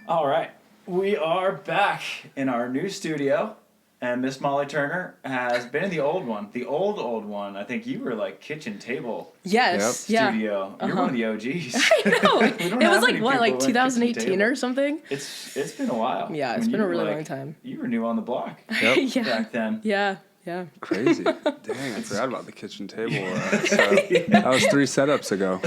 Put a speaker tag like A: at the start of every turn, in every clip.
A: All right. We are back in our new studio, and Miss Molly Turner has been in the old one. The old one. I think you were like kitchen table
B: Yes.
C: Yep.
A: studio. You're one of the OGs.
B: I know.
A: We don't
B: It
A: have
B: was like,
A: many
B: what,
A: people
B: like
A: who went
B: 2018
A: kitchen
B: or
A: table.
B: something?
A: It's been a while.
B: Yeah,
A: I
B: it's
A: mean,
B: been a
A: you were
B: really
A: like-
B: long time.
A: You were new on the block
C: Yep.
B: Yeah.
A: back then.
B: Yeah.
C: Crazy. Dang, I forgot about the kitchen table. That was 3 setups ago.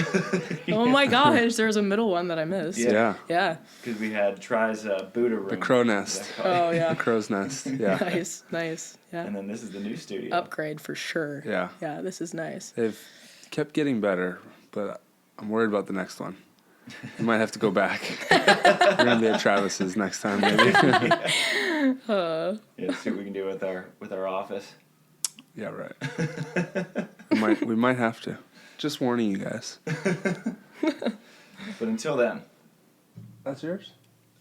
B: Oh my gosh, there was a middle one that I missed.
A: Yeah.
B: Yeah.
A: Because we had Try's Buddha room.
C: The crow nest.
B: Oh, yeah.
C: The crow's nest. Yeah.
B: Nice. Yeah.
A: And then this is the new studio.
B: Upgrade for sure.
C: Yeah.
B: Yeah, this is nice.
C: They've kept getting better, but I'm worried about the next one. We might have to go back. We're going to be at Travis's next time, maybe.
A: Yeah, see what we can do with our office.
C: Yeah, right. We might have to. Just warning you guys.
A: But until then.
C: That's yours?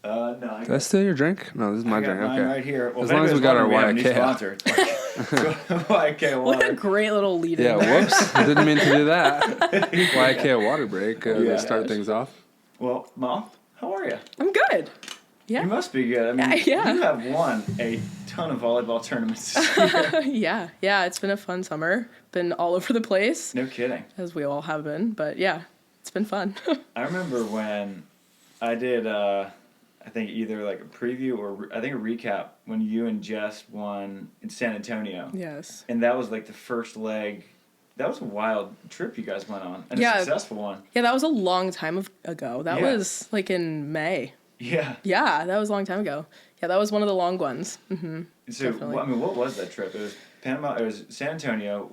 A: No.
C: Did I steal your drink? No, this is my
A: I got
C: drink.
A: mine
C: Okay.
A: right here. Well,
C: As
A: if
C: long as we
A: anybody's
C: got our
A: wondering, we have a new
C: YK.
A: sponsor. YK
B: What a
A: water.
B: great little lead in
C: Yeah,
B: there.
C: whoops. I didn't mean to do that. YK water break
A: Yeah.
C: to start things off.
A: Well, Mom, how are you?
B: I'm good.
A: You
B: Yeah.
A: must be good. I mean,
B: Yeah.
A: you have won a ton of volleyball tournaments this year.
B: Yeah, it's been a fun summer. Been all over the place,
A: No kidding.
B: as we all have been. But yeah, it's been fun.
A: I remember when I did, I think either like a preview or I think a recap when you and Jess won in San Antonio.
B: Yes.
A: And that was like the first leg. That was a wild trip you guys went on, and
B: Yeah.
A: a successful one.
B: Yeah, that was a long time ago. That
A: Yeah.
B: was like in May.
A: Yeah.
B: Yeah, that was a long time ago. Yeah, that was one of the long ones. Mm-hmm.
A: So,
B: Definitely.
A: what was that trip? It was Panama. It was San Antonio.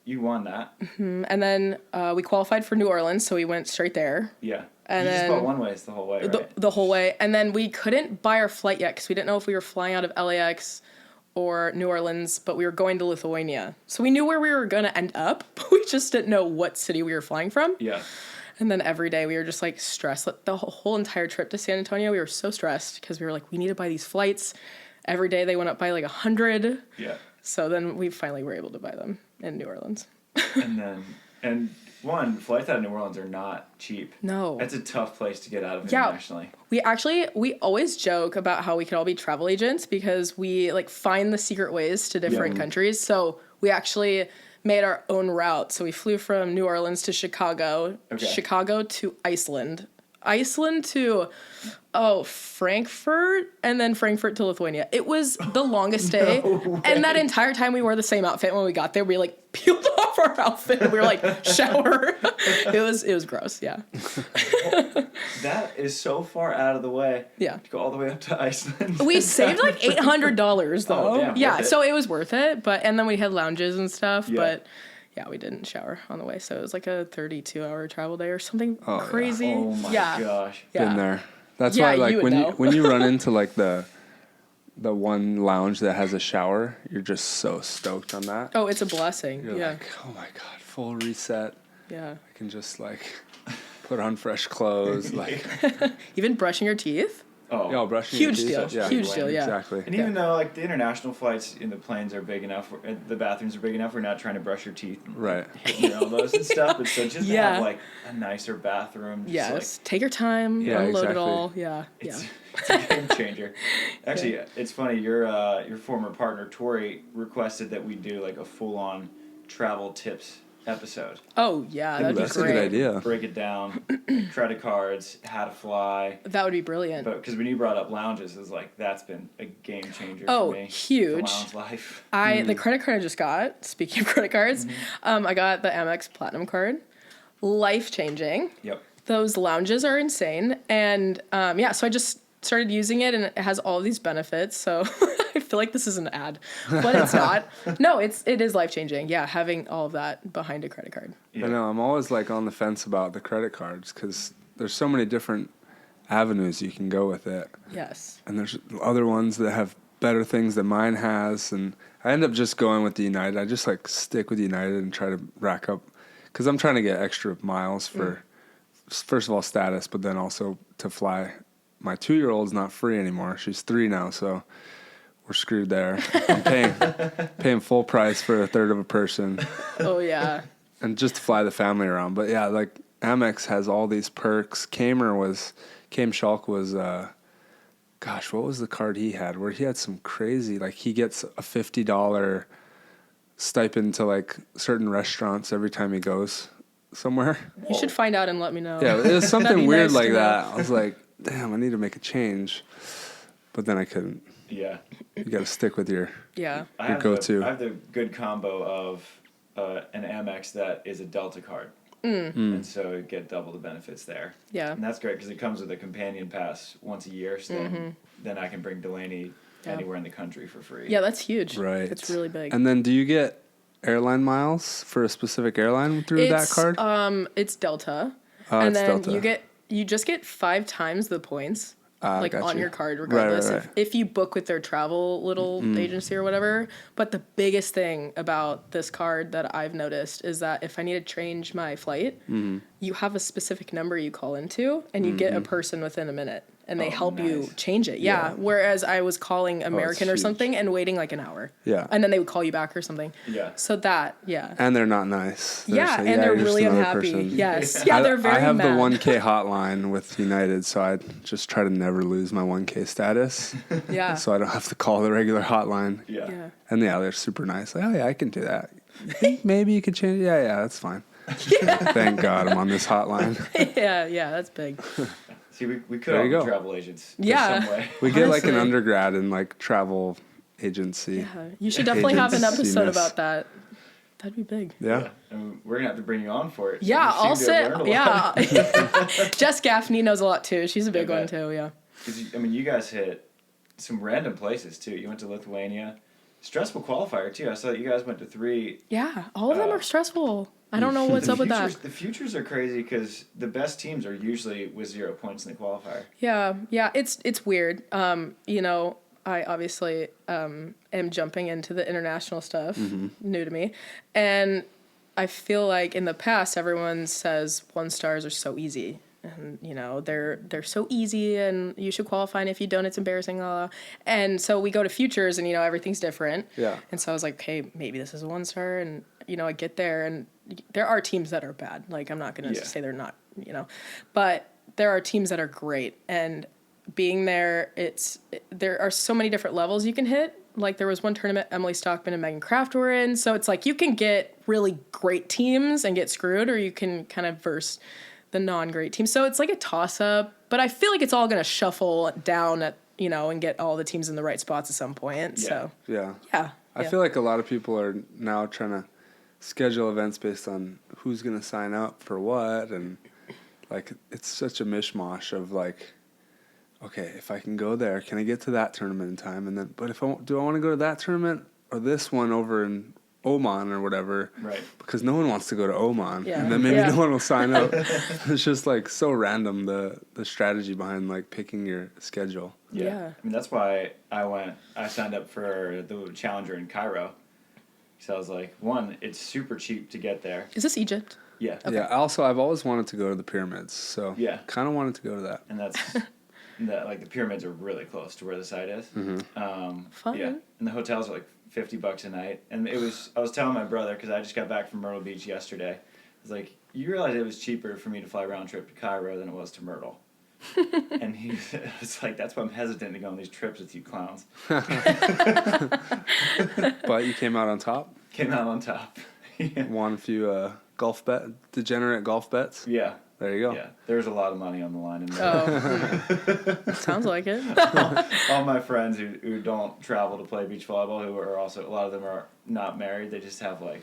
A: You won that.
B: And then we qualified for New Orleans, so we went straight there.
A: Yeah.
B: And
A: you
B: then
A: just bought one ways the whole way, right?
B: the whole way. And then we couldn't buy our flight yet because we didn't know if we were flying out of LAX or New Orleans, but we were going to Lithuania. So we knew where we were going to end up, but we just didn't know what city we were flying from.
A: Yeah.
B: And then every day we were just like stressed. Like, the whole entire trip to San Antonio, we were so stressed because we were like, we need to buy these flights. Every day they went up by like 100.
A: Yeah.
B: So then we finally were able to buy them in New Orleans.
A: and flights out of New Orleans are not cheap.
B: No.
A: That's a tough place to get out of
B: Yeah.
A: internationally.
B: We always joke about how we could all be travel agents because we like find the secret ways to different countries. So we actually made our own route. So we flew from New Orleans to Chicago,
A: Okay.
B: Chicago to Iceland to Frankfurt, and then Frankfurt to Lithuania. It was the longest day. And that entire time we wore the same outfit. When we got there, we like peeled off our outfit and we were like, shower. It was gross, yeah.
A: That is so far out of the way.
B: Yeah.
A: To go all the way up to Iceland.
B: We saved like $800 though.
A: Oh, damn,
B: yeah,
A: worth it.
B: so it was worth it. And then we had lounges and stuff.
A: Yeah.
B: But yeah, we didn't shower on the way, so it was like a 32-hour travel day or something
C: Oh, yeah.
B: crazy.
A: Oh my
B: yeah.
A: gosh.
B: Yeah.
C: Been there. That's
B: Yeah,
C: why, like,
B: you would
C: when
B: know.
C: you run into like the one lounge that has a shower, you're just so stoked on that.
B: Oh, it's a blessing.
C: You're
B: yeah.
C: like, oh my god, full reset.
B: Yeah.
C: I can just like put on fresh clothes, like
B: Even brushing your teeth.
A: Oh.
C: brushing
B: Huge
C: your teeth.
B: deal.
C: Yeah,
B: Huge deal, yeah.
C: Exactly.
A: And even though like the international flights in the planes are big enough, the bathrooms are big enough, we're not trying to brush your teeth, and,
C: Right.
A: hitting your elbows and stuff. But so just to
B: Yeah.
A: have like a nicer bathroom, just
B: Yes. Take your time.
C: Yeah,
B: unload
C: exactly.
B: it all. Yeah.
A: it's,
B: Yeah.
A: it's a game changer. Actually, it's funny. Your former partner Tori requested that we do like a full on travel tips episode.
B: Oh yeah, that'd
C: That's
B: be
C: a
B: great.
C: good idea.
A: Break it down, credit cards, how to fly.
B: That would be brilliant.
A: But because when you brought up lounges, it's like that's been a game changer
B: Oh,
A: for me.
B: huge.
A: The lounge life.
B: The credit card I just got, speaking of credit cards, I got the Amex Platinum card. Life changing.
A: Yep.
B: Those lounges are insane. And so I just started using it and it has all these benefits. So I feel like this is an ad, but it's not. No, it is life changing. Yeah, having all of that behind a credit card.
A: Yeah.
C: I know. I'm always like on the fence about the credit cards because there's so many different avenues you can go with it.
B: Yes.
C: And there's other ones that have better things than mine has, and I end up just going with the United. I just like stick with United and try to rack up because I'm trying to get extra miles for first of all status, but then also to fly. My 2-year-old's not free anymore. She's 3 now, so we're screwed there. I'm paying full price for a third of a person,
B: Oh yeah.
C: and just to fly the family around. But yeah, like Amex has all these perks. Came Schalk was gosh, what was the card he had? Where he had some crazy, like he gets a $50 stipend to like certain restaurants every time he goes somewhere.
B: You should find out and let me know.
C: Yeah, it was something
B: be
C: weird
B: nice
C: like
B: to know.
C: that. I was like, damn, I need to make a change. But then I couldn't.
A: Yeah.
C: You got to stick with your
B: Yeah.
A: I
C: go-to.
A: have the good combo of an Amex that is a Delta card. And so you get double the benefits there.
B: Yeah.
A: And that's great because it comes with a companion pass once a year. So then I can bring Delaney anywhere in the country for free.
B: Yeah, that's huge.
C: Right.
B: It's really big.
C: And then do you get airline miles for a specific airline through that card?
B: It's Delta.
C: Oh,
B: And
C: it's
B: then
C: Delta.
B: you just get 5 times the points. Like
C: gotcha.
B: on your card, regardless.
C: Right.
B: If you book with their travel little agency or whatever. But the biggest thing about this card that I've noticed is that if I need to change my flight, you have a specific number you call into, and you get a person within a minute, and they help you change it. Yeah. Whereas I was calling American or
C: huge.
B: something and waiting like an hour.
C: Yeah.
B: And then they would call you back or something.
A: Yeah.
B: So that, yeah.
C: And they're not nice. They're just like,
B: and they're
C: you're just
B: really
C: another
B: unhappy.
C: person.
B: Yes. Yeah, they're very
C: I have
B: mad.
C: the 1K hotline with United, so I just try to never lose my 1K status.
B: Yeah.
C: So I don't have to call the regular hotline.
A: Yeah.
B: Yeah.
C: And they're super nice. Like, oh yeah, I can do that. You think maybe you could change it? Yeah, that's fine. Thank God I'm on this hotline.
B: yeah, that's big.
A: See, we could
C: There
A: all
C: you
A: be
C: go.
A: travel agents.
B: Yeah.
A: Some way.
C: We get like an
B: Honestly.
C: undergrad in like travel agency.
B: Yeah. You should definitely have an episode
C: Agency-ness.
B: about that. That'd be big.
C: Yeah.
A: And we're going to have to bring you on for it.
B: Yeah,
A: You
B: I'll
A: seem to have
B: sit.
A: learned a lot.
B: Yeah. Jess Gaffney knows a lot too. She's a big
A: I
B: one
A: bet.
B: too. Yeah.
A: 'Cause you guys hit some random places, too. You went to Lithuania. Stressful qualifier, too. I saw that you guys went to 3.
B: Yeah. All of them are stressful. I don't know what's up with that.
A: The futures are crazy because the best teams are usually with 0 points in the qualifier.
B: Yeah. Yeah. It's weird. You know, I obviously am jumping into the international stuff, new to me, and I feel like in the past everyone says 1 stars are so easy. And you know they're so easy, and you should qualify. And if you don't, it's embarrassing. And so we go to futures, and you know everything's different.
C: Yeah.
B: And so I was like, okay, maybe this is a 1 star. And you know I get there, and there are teams that are bad. Like I'm not gonna say they're not, you know, but there are teams that are great. And being there, there are so many different levels you can hit. Like there was one tournament Emily Stockman and Megan Kraft were in, so it's like you can get really great teams and get screwed, or you can kind of verse the non-great teams. So it's like a toss-up, but I feel like it's all going to shuffle down at, you know, and get all the teams in the right spots at some point.
A: Yeah.
B: So,
C: Yeah.
B: yeah.
C: I feel like a lot of people are now trying to schedule events based on who's going to sign up for what. And like, it's such a mishmash of like, okay, if I can go there, can I get to that tournament in time? And then, but do I want to go to that tournament or this one over in Oman or whatever?
A: Right.
C: Because no one wants to go to Oman.
B: Yeah.
C: And then maybe
B: Yeah.
C: no one will sign up. It's just like so random, the strategy behind like picking your schedule.
B: Yeah.
A: I mean, that's why I signed up for the Challenger in Cairo. So I was like, one, it's super cheap to get there.
B: Is this Egypt?
A: Yeah.
C: Yeah. Also, I've always wanted to go to the pyramids. So
A: Yeah.
C: kind of wanted to go to that.
A: And that's, like, the pyramids are really close to where the site is.
B: Fun.
A: Yeah. And the hotels are like $50 a night. And I was telling my brother, because I just got back from Myrtle Beach yesterday, I was like, you realize it was cheaper for me to fly round trip to Cairo than it was to Myrtle. And he was like, that's why I'm hesitant to go on these trips with you clowns.
C: But you came out on top.
A: Came out on top. Yeah.
C: Won a few degenerate golf bets.
A: Yeah.
C: There you go.
A: Yeah. There was a lot of money on the line in there.
B: Oh. Sounds like it.
A: All my friends who don't travel to play beach volleyball, who are also, a lot of them are not married, they just have like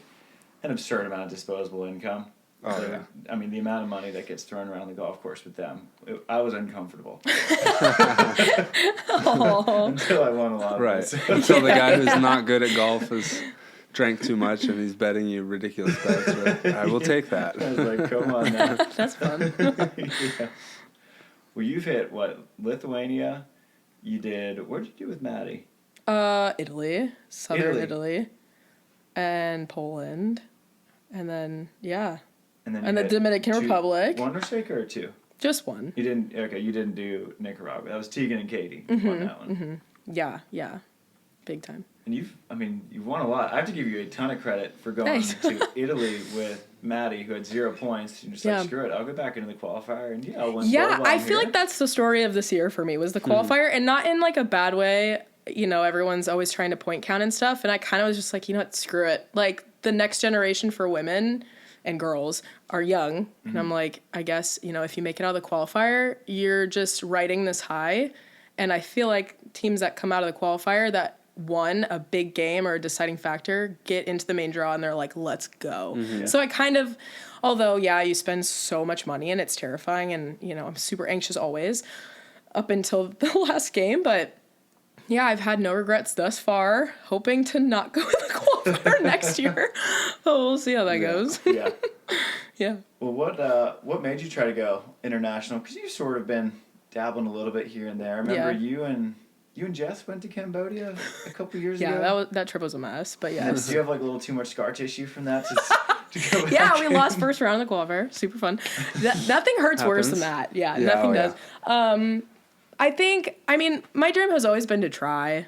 A: an absurd amount of disposable income.
C: Oh,
A: So,
C: yeah.
A: I mean, the amount of money that gets thrown around the golf course with them, I was uncomfortable. Until I won a lot of
C: Right.
A: it. So-
C: Until the guy who's not good at golf has drank too much and he's betting you ridiculous bets. Right? I will take that.
A: I was like, come on now.
B: That's fun.
A: Yeah. Well, you've hit, what, Lithuania? You did, what did you do with Maddie?
B: Italy, southern Italy, and Poland, and then
A: And then
B: And
A: you
B: the
A: hit
B: Dominican Republic.
A: One mistake or 2?
B: just one.
A: You didn't do Nicaragua. That was Tegan and Katie who won that one.
B: Yeah, big time.
A: And you've won a lot. I have to give you a ton of credit for going
B: Thanks.
A: to Italy with Maddie, who had 0 points. You're just
B: Yeah.
A: like, screw it, I'll go back into the qualifier and I'll win.
B: Yeah,
A: volleyball
B: I
A: here.
B: feel like that's the story of this year for me, was the qualifier, and not in like a bad way. You know, everyone's always trying to point count and stuff, and I kind of was just like, you know what, screw it. Like, the next generation for women and girls are young, and I'm like, I guess, you know, if you make it out of the qualifier, you're just riding this high, and I feel like teams that come out of the qualifier that won a big game or a deciding factor get into the main draw and they're like, let's go. So I kind of, although, yeah, you spend so much money and it's terrifying, and, you know, I'm super anxious always up until the last game, but yeah, I've had no regrets thus far, hoping to not go in the qualifier next year. Oh, we'll see how that goes.
A: Yeah.
B: Yeah.
A: Well, what made you try to go international? Because you've sort of been dabbling a little bit here and there. I remember you and Jess went to Cambodia a couple years ago.
B: Yeah, that trip was a mess, but yes.
A: Do you have like a little too much scar tissue from that to go back?
B: Yeah, we lost first round of the qualifier. Super fun. Nothing hurts worse than that. Yeah, nothing does. I mean, my dream has always been to try.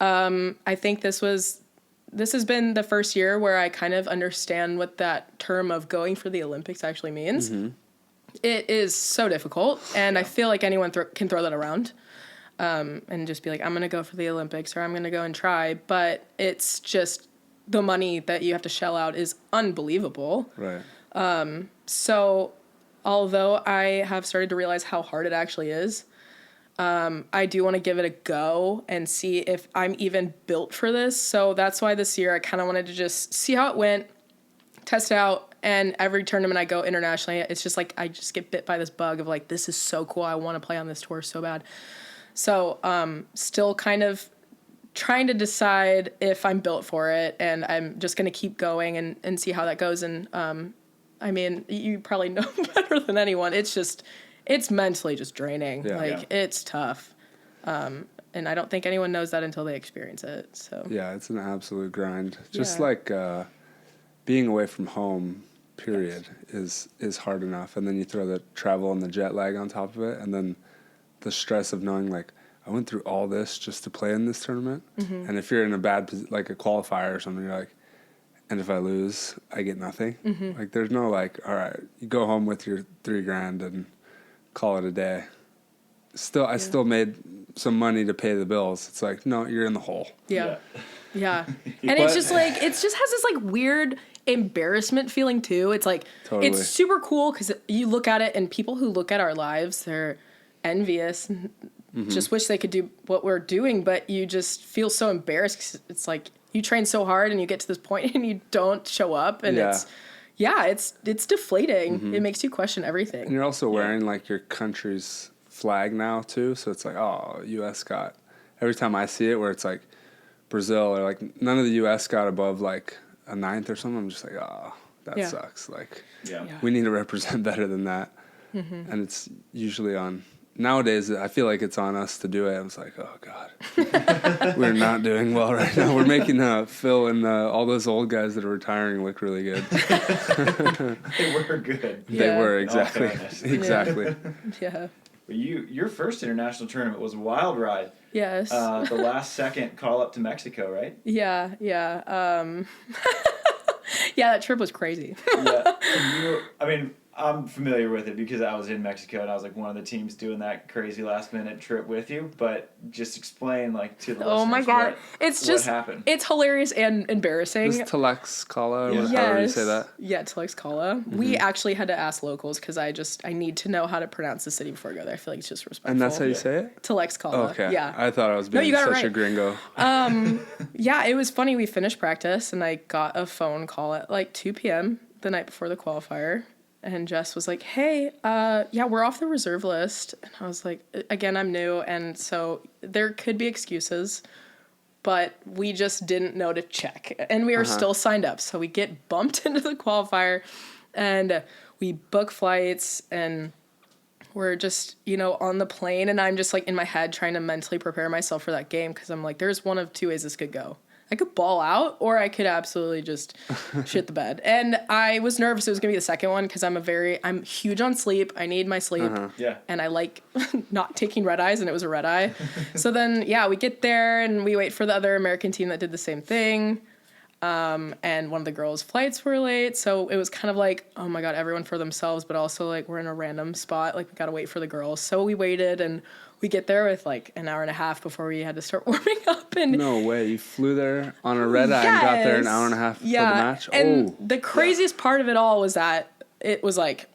B: I think this has been the first year where I kind of understand what that term of going for the Olympics actually means. It is so difficult, and I feel like anyone can throw that around. And just be like, I'm going to go for the Olympics, or I'm going to go and try. But it's just the money that you have to shell out is unbelievable.
C: Right.
B: So although I have started to realize how hard it actually is, I do want to give it a go and see if I'm even built for this. So that's why this year I kind of wanted to just see how it went, test it out. And every tournament I go internationally, it's just like I just get bit by this bug of like, this is so cool. I want to play on this tour so bad. So still kind of trying to decide if I'm built for it, and I'm just going to keep going and see how that goes. And I mean, you probably know better than anyone. It's mentally just draining.
C: Yeah.
B: It's tough. And I don't think anyone knows that until they experience it. So
C: yeah, it's an absolute grind. Just like being away from home, period, is hard enough. And then you throw the travel and the jet lag on top of it, and then the stress of knowing, like, I went through all this just to play in this tournament. And if you're in a bad, like a qualifier or something, you're like, and if I lose, I get nothing. Like, there's no, like, all right, you go home with your $3,000 and call it a day. I still made some money to pay the bills. It's like, no, you're in the hole.
B: Yeah. And it's just like, it just has this like weird embarrassment feeling too. It's like, It's super cool because you look at it, and people who look at our lives, they're envious and just wish they could do what we're doing, but you just feel so embarrassed 'cause it's like you train so hard and you get to this point and you don't show up, and it's deflating. It makes you question everything.
C: And you're also wearing like your country's flag now too, so it's like, oh, US got, every time I see it where it's like Brazil or like none of the US got above like a 9th or something, I'm just like, oh, that sucks. Like we need to represent better than that. And it's usually on, nowadays I feel like it's on us to do it. I was like, oh God, we're not doing well right now. We're making Phil and all those old guys that are retiring look really good.
A: They were good.
C: They were, exactly. Exactly.
B: Yeah.
A: But your first international tournament was a wild ride.
B: Yes.
A: The last second call up to Mexico, right?
B: Yeah. Yeah, that trip was crazy.
A: I mean, I'm familiar with it because I was in Mexico and I was like one of the teams doing that crazy last minute trip with you. But just explain like to the listeners.
B: Oh my God, what
A: happened.
B: It's hilarious and embarrassing.
C: This Tlaxcala, however you say that.
B: Yeah, Tlaxcala. We actually had to ask locals because I need to know how to pronounce the city before I go there. I feel like it's just respectful.
C: And that's how you say it?
B: Tlaxcala.
C: Oh, okay.
B: Yeah.
C: I thought I was being such a gringo.
B: Yeah, it was funny. We finished practice and I got a phone call at like 2 p.m. the night before the qualifier. And Jess was like, hey, we're off the reserve list. And I was like, again, I'm new. And so there could be excuses, but we just didn't know to check. And we are still signed up. So we get bumped into the qualifier and we book flights and we're just, on the plane. And I'm just like in my head trying to mentally prepare myself for that game. Cause I'm like, there's one of two ways this could go. I could ball out or I could absolutely just shit the bed. And I was nervous it was going to be the second one because I'm huge on sleep. I need my sleep. And I like not taking red eyes, and it was a red eye. So then, we get there and we wait for the other American team that did the same thing. And one of the girls' flights were late, so it was kind of like, oh my god, everyone for themselves, but also like we're in a random spot, like we gotta wait for the girls. So we waited, and we get there with like an hour and a half before we had to start warming up. And
C: No way, you flew there on a red eye and got there an hour and a half before the match?
B: And the craziest part of it all was that it was like,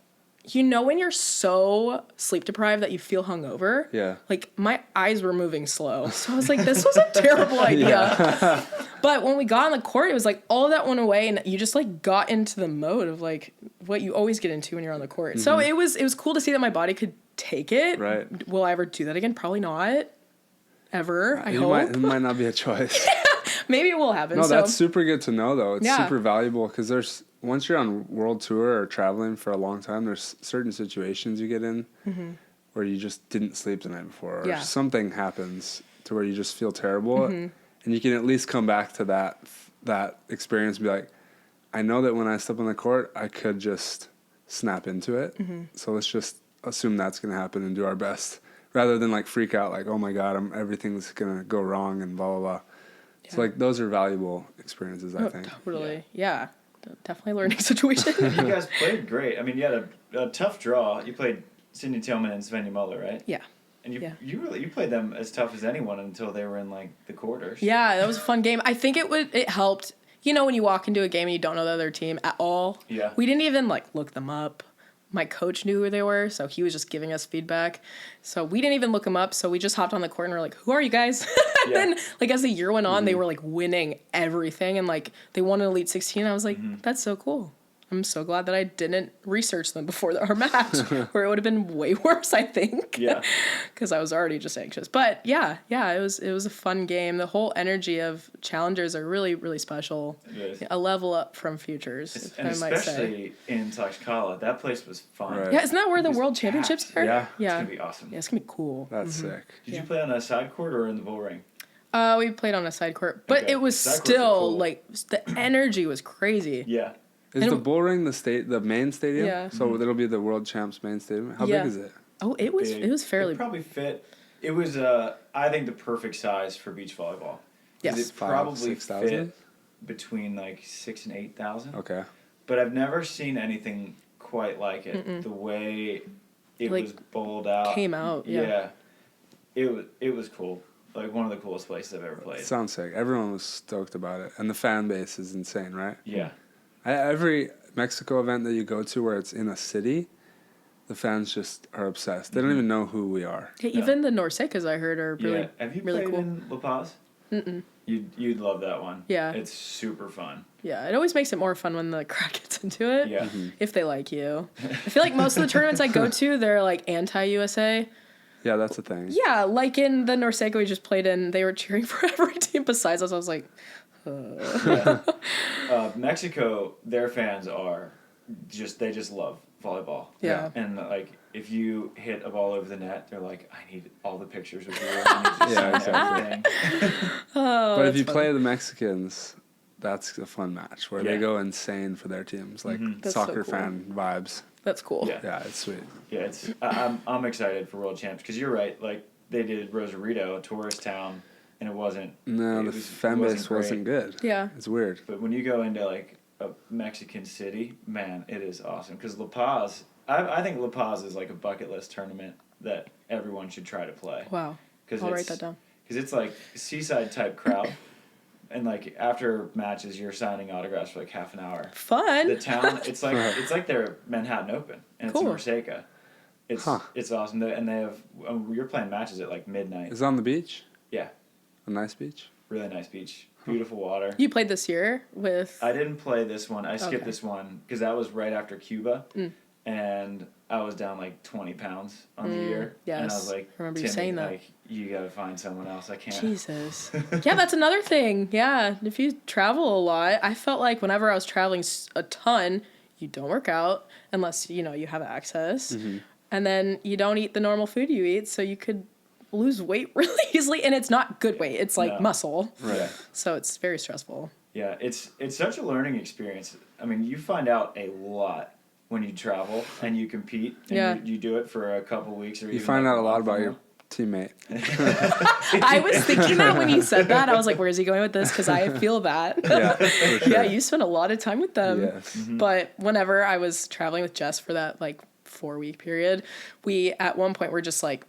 B: you know, when you're so sleep deprived that you feel hungover?
C: Yeah.
B: Like, my eyes were moving slow. So I was like, this was a terrible idea. But when we got on the court, it was like all of that went away, and you just like got into the mode of like what you always get into when you're on the court. So it was cool to see that my body could take it.
C: Right.
B: Will I ever do that again? Probably not. Ever, I hope.
C: It might not be a choice.
B: Maybe it will happen.
C: No, that's super good to know, though. It's
B: Yeah.
C: super valuable because once you're on world tour or traveling for a long time, there's certain situations you get in where you just didn't sleep the night before, or something happens to where you just feel terrible, and you can at least come back to that experience and be like, I know that when I step on the court, I could just snap into it. So let's just assume that's going to happen and do our best, rather than like freak out like, oh my god, everything's going to go wrong and blah blah blah. Yeah. So like those are valuable experiences, I think.
B: Totally, yeah. Definitely a learning situation.
A: You guys played great. I mean, you had a tough draw. You played Sydney Tillman and Svenja Muller, right?
B: Yeah.
A: And you played them as tough as anyone until they were in like the quarters.
B: Yeah, that was a fun game. I think it helped. You know, when you walk into a game and you don't know the other team at all.
A: Yeah.
B: We didn't even like look them up. My coach knew who they were, so he was just giving us feedback. So we didn't even look them up. So we just hopped on the court and we're like, "Who are you guys?" And then, like as the year went on, they were like winning everything, and like they won an Elite 16. I was like, "That's so cool." I'm so glad that I didn't research them before our match, or it would have been way worse, I think.
A: Yeah.
B: Because I was already just anxious. But yeah, it was a fun game. The whole energy of challengers are really, really special.
A: It is.
B: A level up from futures,
A: And
B: I might say.
A: especially in Tlaxcala, that place was fun.
C: Right.
B: Yeah, isn't that where the World Championships are?
C: Yeah.
A: It's going to be awesome.
B: Yeah, it's going to be cool.
C: That's sick.
A: Did you play on a side court or in the bull ring?
B: We played on a side court, but
A: Okay.
B: it was
A: Side courts are
B: still,
A: cool.
B: like, the energy was crazy.
A: Yeah.
C: Is
B: And
C: the bull ring the main stadium?
B: Yeah.
C: So it'll be the World Champs main stadium. How
B: Yeah.
C: big is it?
B: Oh, it was fairly...
A: It probably fit. It was, I think, the perfect size for beach volleyball. 'Cause
B: Yes.
A: It
C: 5,000,
A: probably
C: 6,000?
A: fit between like 6,000 and 8,000.
C: Okay.
A: But I've never seen anything quite like it. The way it
B: Like,
A: was bowled out.
B: came out, yeah.
A: It was cool. Like one of the coolest places I've ever played.
C: Sounds sick. Everyone was stoked about it, and the fan base is insane, right?
A: Yeah.
C: Every Mexico event that you go to where it's in a city, the fans just are obsessed. They don't even know who we are.
B: Yeah, even the Norsecas I heard are really,
A: Yeah. Have you
B: really
A: played
B: cool.
A: in La Paz? Mm-mm. You'd love that one.
B: Yeah.
A: It's super fun.
B: Yeah, it always makes it more fun when the crowd gets into it.
A: Yeah.
B: If they like you. I feel like most of the tournaments I go to, they're like anti-USA.
C: Yeah, that's the thing.
B: Yeah, like in the Norseca we just played in, they were cheering for every team besides us. I was like,
A: Mexico, their fans are they just love volleyball.
B: Yeah.
A: And like if you hit a ball over the net, they're like, I need all the pictures of you. I need to
C: Yeah,
A: sign everything.
C: But if you
B: fun.
C: play the Mexicans, that's a fun match where they
A: Yeah.
C: go insane for their teams, like
B: That's so
C: soccer
B: cool.
C: fan vibes.
B: That's cool.
A: Yeah.
C: Yeah, it's sweet.
A: Yeah, I'm excited for World Champs because you're right. Like they did Rosarito, a tourist town, and it wasn't.
C: No, the fan base wasn't good.
B: Yeah.
C: It's weird.
A: But when you go into like a Mexican city, man, it is awesome. Because La Paz, I think La Paz is like a bucket list tournament that everyone should try to play.
B: Wow. I'll write that down.
A: Because it's like Seaside type crowd, and like after matches, you're signing autographs for like half an hour.
B: Fun.
A: The town, it's like their Manhattan Open, and
B: Cool.
A: it's in Norseca. It's awesome, and they have you're playing matches at like midnight.
C: Is it on the beach?
A: Yeah,
C: A nice beach?
A: really nice beach, beautiful water.
B: You played this year with...
A: I didn't play this one. I skipped
B: Okay.
A: this one because that was right after Cuba, and I was down like 20 pounds on the year.
B: yes.
A: And I was like,
B: I remember you
A: Timmy,
B: saying that.
A: like, you gotta find someone else. I can't.
B: Jesus. Yeah, that's another thing. Yeah, if you travel a lot, I felt like whenever I was traveling a ton, you don't work out unless, you have access. And then you don't eat the normal food you eat, so you could lose weight really easily. And it's not good weight. It's like
A: No.
B: muscle.
A: Right.
B: So it's very stressful.
A: Yeah, it's such a learning experience. I mean, you find out a lot when you travel and you compete. And
B: Yeah.
A: you do it for a couple weeks or
C: You
A: even
C: find
A: like
C: out a lot
A: month or
C: about your
A: more.
C: teammate.
B: I was thinking that when you said that. I was like, where's he going with this? Because I feel that.
C: Yeah, for sure.
B: Yeah, you spent a lot of time with them.
C: Yes.
A: Mm-hmm.
B: But whenever I was traveling with Jess for that like 4-week period, we at one point were just like,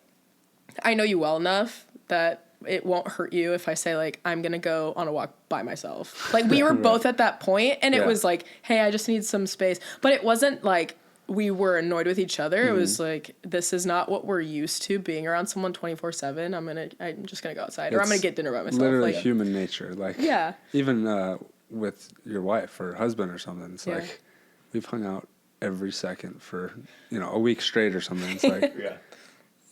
B: I know you well enough that it won't hurt you if I say like, I'm going to go on a walk by myself. Like we were
C: Right.
B: both at that point and it
C: Yeah.
B: was like, hey, I just need some space. But it wasn't like we were annoyed with each other.
C: Mm-hmm.
B: It was like, this is not what we're used to, being around someone 24/7. I'm just going to go outside or I'm going to get dinner by myself.
C: Literally
B: like,
C: human nature. Like,
B: yeah.
C: even with your wife or husband or something, it's
B: Yeah.
C: like we've hung out every second for, a week straight or something. It's like,
A: Yeah.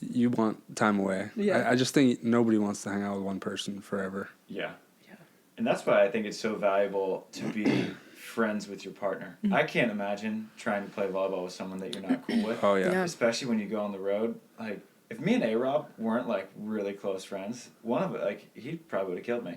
C: you want time away.
B: Yeah.
C: I just think nobody wants to hang out with one person forever.
A: Yeah.
B: Yeah.
A: And that's why I think it's so valuable to be friends with your partner. I can't imagine trying to play volleyball with someone that you're not cool with.
C: Oh, yeah.
B: Yeah.
A: Especially when you go on the road. Like, if me and A-Rob weren't, like, really close friends, one of it, like, he probably would have killed me.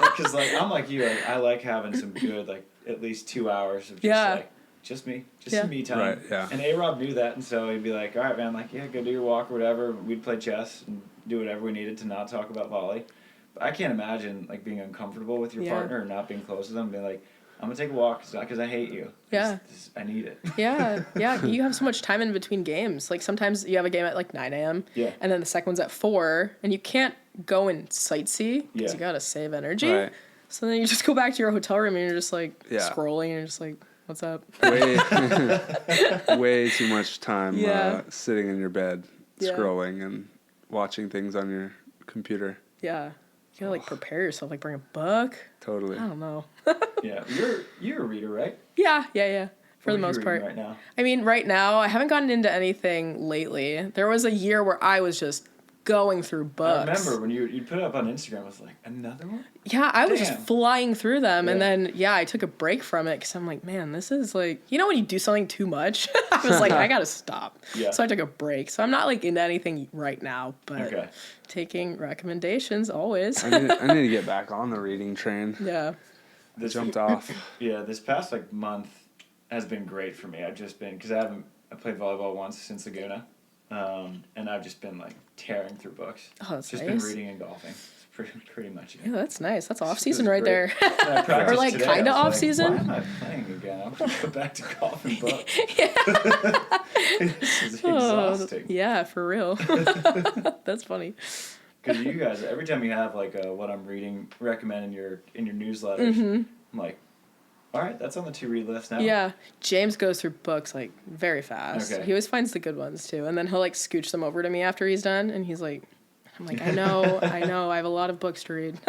A: Because, like, I'm like you. Like, I like having some good, like, at least 2 hours of just,
B: Yeah.
A: like, just me. Just
B: Yeah.
A: some me time.
C: Right, yeah.
A: And A-Rob knew that, and so he'd be like, all right, man, like, yeah, go do your walk or whatever. We'd play chess and do whatever we needed to not talk about volley. But I can't imagine, like, being uncomfortable with your
B: Yeah.
A: partner or not being close to them and being like, I'm going to take a walk. It's not because I hate you.
B: Yeah.
A: I need it.
B: Yeah, yeah. You have so much time in between games. Like sometimes you have a game at like 9 a.m.
A: Yeah.
B: And then the second one's at 4, and you can't go and sightsee because
A: Yeah.
B: you gotta save energy.
C: Right.
B: So then you just go back to your hotel room and you're just like
C: Yeah.
B: scrolling and you're just like, what's up?
C: Way, way too much time
B: Yeah.
C: sitting in your bed,
B: Yeah.
C: scrolling and watching things on your computer.
B: Yeah. You gotta like prepare yourself, like bring a book.
C: Totally.
B: I don't know.
A: Yeah. You're a reader, right?
B: Yeah. For
A: What
B: the
A: are you
B: most
A: reading
B: part.
A: right now?
B: I mean, right now I haven't gotten into anything lately. There was a year where I was just going through books.
A: I remember when you put it up on Instagram, I was like, another one?
B: Yeah, I was just
A: Damn.
B: flying through them. And
A: Yeah.
B: then, I took a break from it because I'm like, man, this is like, when you do something too much? I was like, I got to stop.
A: Yeah.
B: So I took a break. So I'm not like into anything right now, but
A: Okay.
B: taking recommendations always.
C: I need to get back on the reading train.
B: Yeah.
C: I jumped off.
A: Yeah, this past like month has been great for me. I've just been, because I played volleyball once since Laguna, and I've just been like tearing through books.
B: Oh, that's
A: just
B: nice.
A: been reading and golfing. It's pretty much it.
B: Yeah, that's nice. That's off
A: It
B: season
A: was
B: right
A: great.
B: there.
A: And I practiced
B: Or, like,
A: today. I
B: kinda
A: was
B: off
A: like,
B: season?
A: Why am I playing again? I'm gonna go back to golf and books. This is exhausting.
B: Yeah, for real. That's funny.
A: Because you guys, every time you have like a what I'm reading recommend in your newsletters, I'm like, all right, that's on the to read list now.
B: Yeah, James goes through books like very fast.
A: Okay.
B: He always finds the good ones too, and then he'll like scooch them over to me after he's done, and he's like, I'm like, I know, I have a lot of books to read.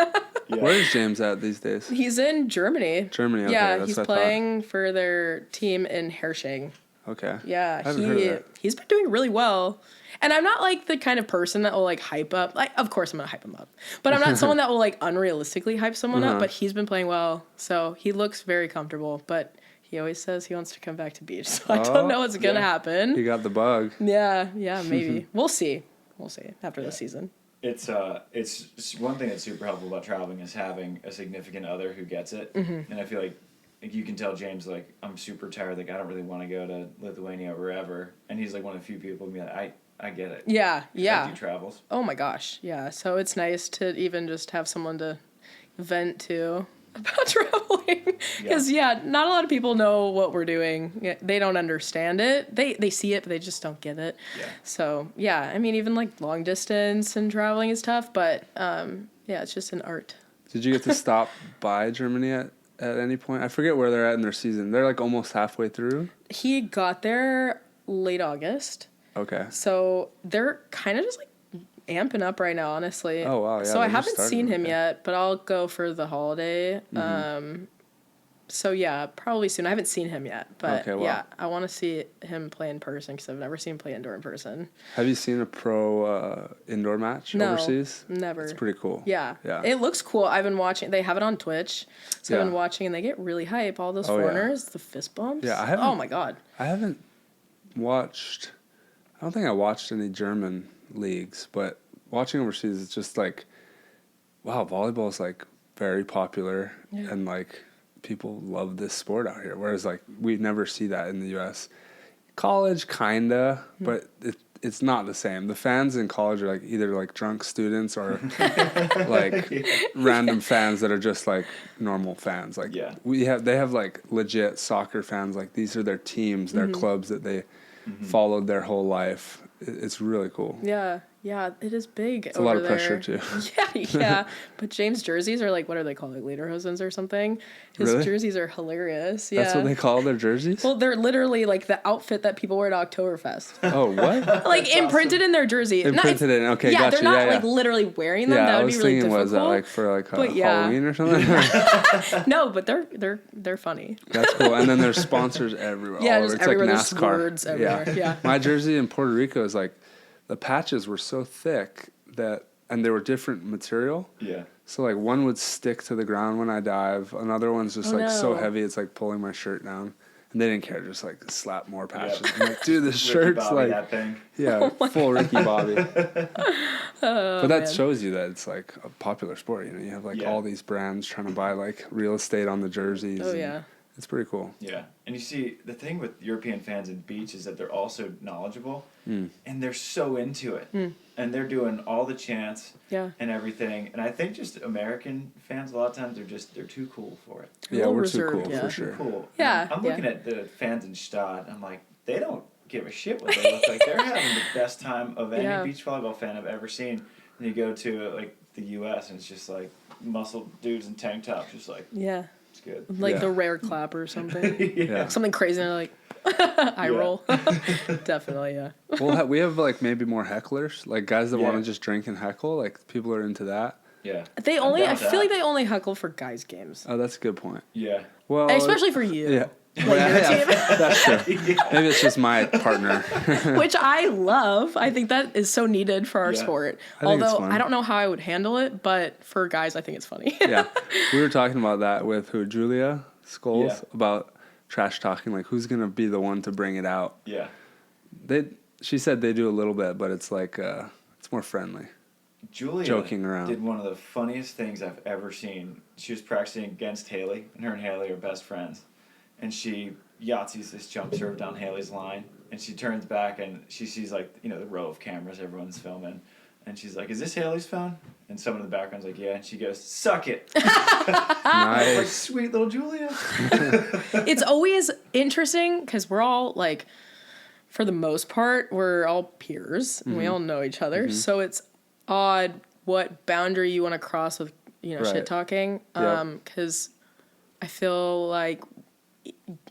A: Yeah.
C: Where is James at these days?
B: He's in Germany.
C: Germany, okay,
B: Yeah,
C: that's
B: he's
C: what I thought.
B: playing for their team in Hershing.
C: Okay.
B: Yeah,
C: I haven't heard of that.
B: he's been doing really well. And I'm not like the kind of person that will like hype up. Like, of course I'm gonna hype him up, but I'm not someone that will like unrealistically hype someone up. But he's been playing well, so he looks very comfortable. But he always says he wants to come back to beach, so I don't know what's gonna
C: He
B: happen.
C: got the bug.
B: Yeah, maybe we'll see. We'll see after the season.
A: It's one thing that's super helpful about traveling is having a significant other who gets it, and I feel like you can tell James like I'm super tired, like I don't really want to go to Lithuania or wherever, and he's like one of the few people who be like I get it.
B: Yeah,
A: 'Cause
B: yeah.
A: I do travels.
B: Oh my gosh, yeah. So it's nice to even just have someone to vent to about traveling. Because, not a lot of people know what we're doing. Yeah, they don't understand it. They see it, but they just don't get it.
A: Yeah.
B: So, I mean, even like long distance and traveling is tough, but it's just an art.
C: Did you get to stop by Germany at any point? I forget where they're at in their season. They're like almost halfway through.
B: He got there late August.
C: Okay.
B: So they're kind of just like amping up right now, honestly.
C: Oh, wow, yeah,
B: So I
C: they just
B: haven't
C: started,
B: seen him
C: okay.
B: yet, but I'll go for the holiday. So probably soon. I haven't seen him yet, but
C: Okay, wow.
B: I want to see him play in person because I've never seen him play indoor in person.
C: Have you seen a pro indoor match
B: No,
C: overseas?
B: never.
C: It's pretty cool.
B: Yeah.
C: Yeah.
B: It looks cool. I've been watching. They have it on Twitch. So I've
C: Yeah.
B: been watching, and they get really hype. All those
C: Oh, yeah.
B: foreigners, the fist bumps.
C: Yeah, I haven't-
B: Oh, my God.
C: I haven't watched. I don't think I watched any German leagues, but watching overseas, it's just like, wow, volleyball is like very popular, and like people love this sport out here. Whereas like we never see that in the U.S. College, kinda, but it's not the same. The fans in college are like either like drunk students or like random fans that are just like normal fans. Like they have like legit soccer fans. Like these are their teams, their clubs that they followed their whole life. It's really cool.
B: Yeah. Yeah, it is big.
C: It's a lot of pressure too.
B: Yeah. But James' jerseys are like, what are they called? Like lederhosens or something? His jerseys are hilarious. Yeah.
C: That's what they call their jerseys?
B: Well, they're literally like the outfit that people wear at Oktoberfest.
C: Oh, what?
B: Like imprinted in their jersey.
C: Imprinted in, okay,
B: yeah,
C: gotcha.
B: they're not like literally wearing them. That would be really difficult.
C: Was that like for like Halloween or something?
B: No, but they're funny.
C: That's cool. And then there's sponsors everywhere.
B: Yeah, just
C: it's
B: everywhere.
C: like
B: There's
C: NASCAR.
B: words everywhere. Yeah.
C: My jersey in Puerto Rico is like, the patches were so thick and they were different material. Yeah. So like one would stick to the ground when I dive. Another one's just so heavy it's like pulling my shirt down. And they didn't care, just like slap more patches. I'm like, dude, this shirt's
A: Bobby,
C: like
A: that thing.
C: Yeah, full Ricky Bobby. But that shows you that it's like a popular sport. You know, you have like all these brands trying to buy like real estate on the jerseys.
B: Oh yeah.
C: It's pretty cool.
A: Yeah. And you see, the thing with European fans at beach is that they're also knowledgeable and they're so into it. And they're doing all the chants and everything. And I think just American fans, a lot of times, they're too cool for it.
C: Yeah, we're
B: reserved,
C: too cool for sure.
A: Cool.
B: Yeah.
A: I'm looking at the fans in Stad, I'm like, they don't give a shit what they look like. They're having the best time of any beach volleyball fan I've ever seen. And you go to, like, the U.S., and it's just, like, muscle dudes in tank tops, just like...
B: Yeah.
A: It's good.
B: Like the rare clap or something. Something crazy and they're like, eye roll. Definitely, yeah.
C: We have like maybe more hecklers, like guys that want to just drink and heckle. Like people are into that.
A: Yeah.
B: I feel like they only heckle for guys' games.
C: Oh, that's a good point.
A: Yeah.
C: Well,
B: especially for you.
C: Yeah.
B: Like
C: that's true. Maybe it's just my partner.
B: Which I love. I think that is so needed for our sport. Although I don't know how I would handle it, but for guys, I think it's funny.
C: Yeah. We were talking about that with Julia Scholes about trash talking, like who's going to be the one to bring it out.
A: Yeah.
C: She said they do a little bit, but it's like, it's more friendly.
A: Julia
C: joking around.
A: Did one of the funniest things I've ever seen. She was practicing against Haley, and her and Haley are best friends. And she Yahtzees this jump serve down Haley's line, and she turns back and she sees like the row of cameras everyone's filming, and she's like, "Is this Haley's phone?" And someone in the background's like, "Yeah," and she goes, "Suck it."
C: Nice.
A: Like, sweet little Julia.
B: It's always interesting because we're all like, for the most part, we're all peers and we all know each other, so it's odd what boundary you want to cross with shit talking, because I feel like,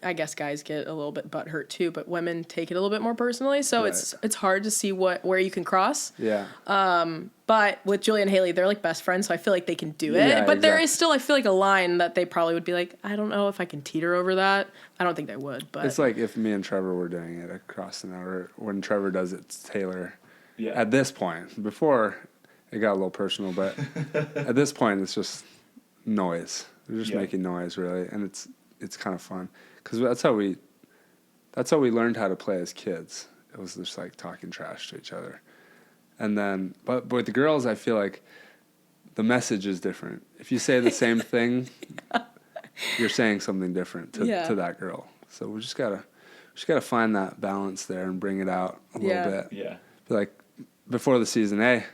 B: I guess guys get a little bit butthurt too, but women take it a little bit more personally. So it's hard to see where you can cross. Yeah. But with Julia and Haley, they're like best friends, so I feel like they can do it.
C: Yeah,
B: but there is still, I feel like, a line that they probably would be like, I don't know if I can teeter over that. I don't think they would. But
C: it's like if me and Trevor were doing it across an hour. When Trevor does it, it's Taylor.
A: Yeah.
C: At this point, before it got a little personal, but at this point, it's just noise. We're just making noise, really, and it's kind of fun because that's how we learned how to play as kids. It was just like talking trash to each other, and then but with the girls, I feel like the message is different. If you say the same thing, you're saying something different to that girl. So we just gotta find that balance there and bring it out a little bit. Yeah, like before the season, hey,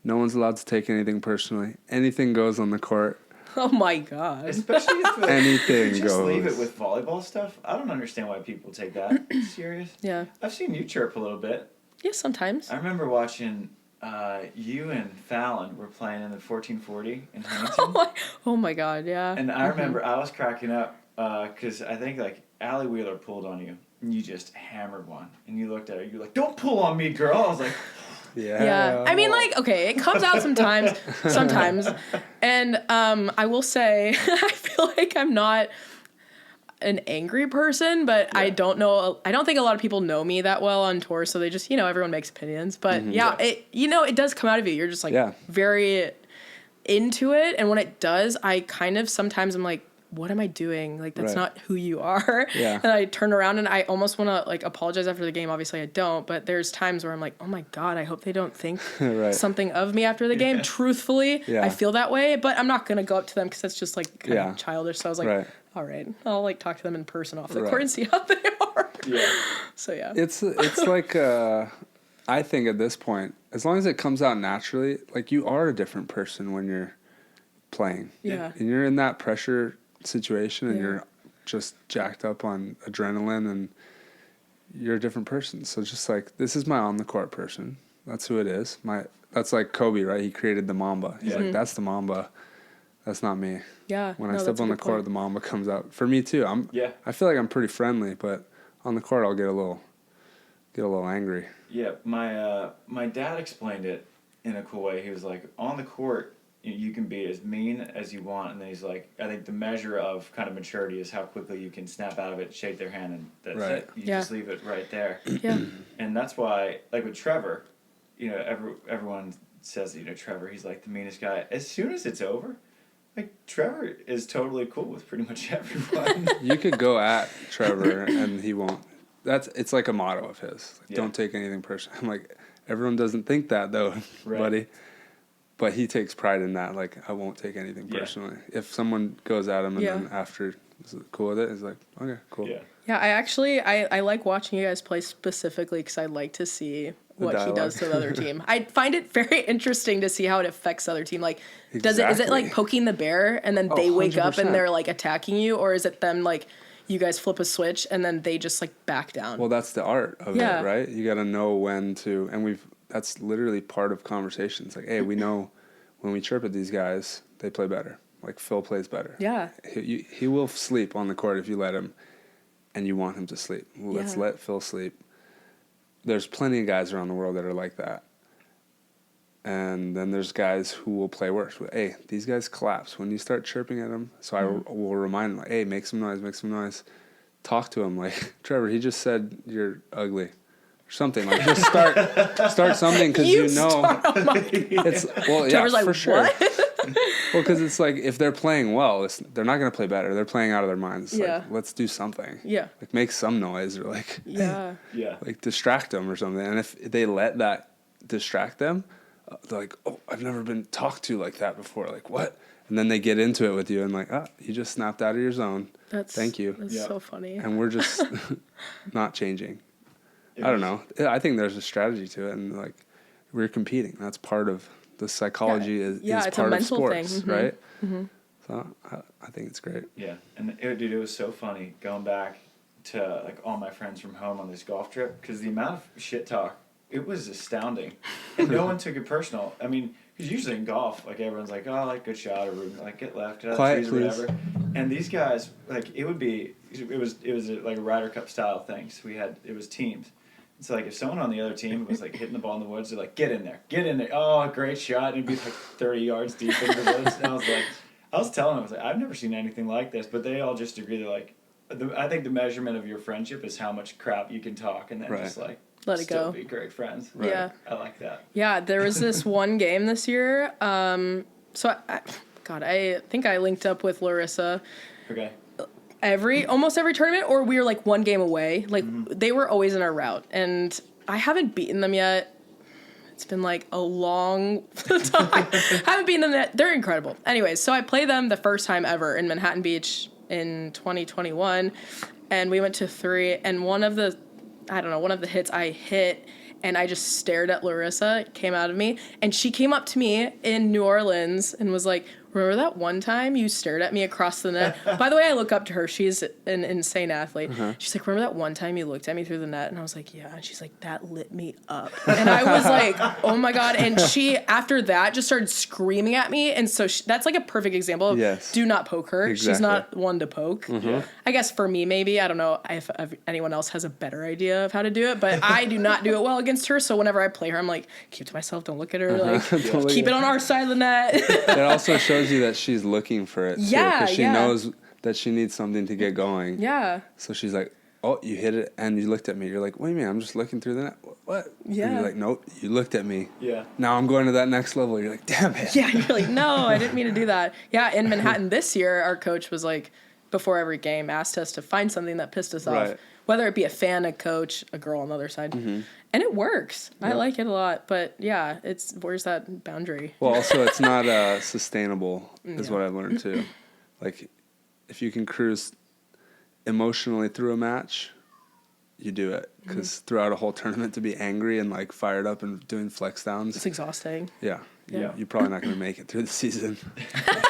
C: no one's allowed to take anything personally. Anything goes on the court.
B: Oh my God.
A: Especially if
C: anything
A: you just
C: goes.
A: leave it with volleyball stuff. I don't understand why people take that serious.
B: Yeah.
A: I've seen you chirp a little bit.
B: Yeah, sometimes.
A: I remember watching you and Fallon were playing in the 1440 in Huntington.
B: Oh my God, yeah.
A: And I remember I was cracking up because I think like Allie Wheeler pulled on you and you just hammered one. And you looked at her, you're like, "Don't pull on me, girl." I was like...
B: Yeah. I mean, like, okay, it comes out sometimes. And I will say, I feel like I'm not an angry person, but I don't think a lot of people know me that well on tour, so they just, everyone makes opinions. But it does come out of you. You're just like very into it. And when it does, I kind of sometimes I'm like, what am I doing? Like, that's not who you are. Yeah. And I turn around and I almost want to like apologize after the game. Obviously I don't, but there's times where I'm like, oh my God, I hope they don't think something of me after the game. Truthfully, I feel that way, but I'm not going to go up to them because that's just like kind of childish. So I was like, all right, I'll like talk to them in person off the court and see how they are. Yeah. So yeah.
C: It's like, I think at this point, as long as it comes out naturally, like you are a different person when you're playing.
B: Yeah.
C: And you're in that pressure situation and
B: Yeah.
C: you're just jacked up on adrenaline and you're a different person. So just like, this is my on the court person. That's who it is. That's like Kobe, right? He created the Mamba. He's like, that's the Mamba. That's not me.
B: Yeah.
C: When I step on the court, the Mamba comes out. For me too. I feel like I'm pretty friendly, but on the court I'll get a little angry.
A: Yeah, my dad explained it in a cool way. He was like, on the court, you can be as mean as you want, and then he's like, I think the measure of kind of maturity is how quickly you can snap out of it, shake their hand, and that's it. You just leave it right there.
B: Yeah.
A: And that's why, like with Trevor, everyone says, Trevor, he's like the meanest guy. As soon as it's over, like Trevor is totally cool with pretty much everyone.
C: You could go at Trevor and he won't. It's like a motto of his. Like, don't take anything personal. I'm like, everyone doesn't think that though, buddy. But he takes pride in that. Like, I won't take anything personally. If someone goes at him and then after is cool with it, he's like, okay, cool.
A: Yeah.
B: Yeah, I like watching you guys play specifically because I like to see what he does to the other team. I find it very interesting to see how it affects the other team. Like, is it like poking the bear and then they wake 100%. Up and they're like attacking you, or is it them like you guys flip a switch and then they just like back down?
C: Well, that's the art of it, right? You got to know when to, and that's literally part of conversations. Like, hey, we know when we chirp at these guys, they play better. Like Phil plays better. Yeah. He will sleep on the court if you let him, and you want him to sleep. Let's let Phil sleep. There's plenty of guys around the world that are like that. And then there's guys who will play worse. Hey, these guys collapse when you start chirping at them. So I will remind them, like, hey, make some noise. Talk to him. Like, Trevor, he just said you're ugly. Or something. Like, just start something because you know.
B: Oh my God. Trevor's like,
C: for sure.
B: What?
C: Well, because it's like, if they're playing well, they're not going to play better. They're playing out of their minds. Like, let's do something. Yeah. Like, make some noise or like, like distract them or something. And if they let that distract them, they're like, oh, I've never been talked to like that before. Like, what? And then they get into it with you and like, you just snapped out of your zone. Thank you.
B: That's so funny.
C: And we're just not changing. I don't know. I think there's a strategy to it, and like, we're competing. That's part of the psychology. Is
B: it's
C: part
B: a mental
C: of sports,
B: thing.
C: right? Mm-hmm. So I think it's great.
A: Yeah, and it was so funny going back to like all my friends from home on this golf trip, because the amount of shit talk, it was astounding, and no one took it personal. I mean, because usually in golf, like everyone's like, oh, like good shot, or like get left, get out
C: quiet,
A: trees, or whatever. And these guys, like it was like a Ryder Cup style thing. So it was teams. So, like, if someone on the other team was, like, hitting the ball in the woods, they're like, get in there. Oh, great shot. And it'd be, like, 30 yards deep into the woods. And I was telling them, I've never seen anything like this. But they all just agree. They're like, I think the measurement of your friendship is how much crap you can talk and then just, like,
B: let it go.
A: Be great friends.
C: Right.
B: Yeah.
A: I like that.
B: Yeah, there was this one game this year. So, I think I linked up with Larissa.
A: Okay.
B: Almost every tournament, or we were like one game away. Like they were always in our route, and I haven't beaten them yet. It's been like a long time. I haven't beaten them yet. They're incredible. Anyways, so I played them the first time ever in Manhattan Beach in 2021, and we went to 3. And one of the hits I hit, and I just stared at Larissa. It came out of me, and she came up to me in New Orleans and was like, remember that one time you stared at me across the net? By the way, I look up to her. She's an insane athlete. She's like, remember that one time you looked at me through the net? And I was like, yeah. And she's like, that lit me up. And I was like, oh my God. And she, after that, just started screaming at me. And so that's like a perfect example of do not poke her. Exactly. She's not one to poke. I guess for me, maybe, I don't know if anyone else has a better idea of how to do it, but I do not do it well against her. So whenever I play her, I'm like, keep to myself. Don't look at her. Like, keep it on our side of the net.
C: It also shows you that she's looking for it too, because she knows that she needs something to get going. Yeah. So she's like, oh, you hit it and you looked at me. You're like, wait a minute, I'm just looking through the net. What? Yeah. And you're like, nope, you looked at me. Yeah. Now I'm going to that next level. You're like, damn it.
B: Yeah, you're like, no, I didn't mean to do that. Yeah, in Manhattan this year, our coach was like, before every game, asked us to find something that pissed us off. Whether it be a fan, a coach, a girl on the other side. And it works. Yep. I like it a lot. But yeah, where's that boundary?
C: Well, also, it's not sustainable, is what I've learned too. Like, if you can cruise emotionally through a match, you do it. Because throughout a whole tournament to be angry and like fired up and doing flex downs.
B: It's exhausting.
C: Yeah.
A: Yeah.
C: You're probably not going to make it through the season.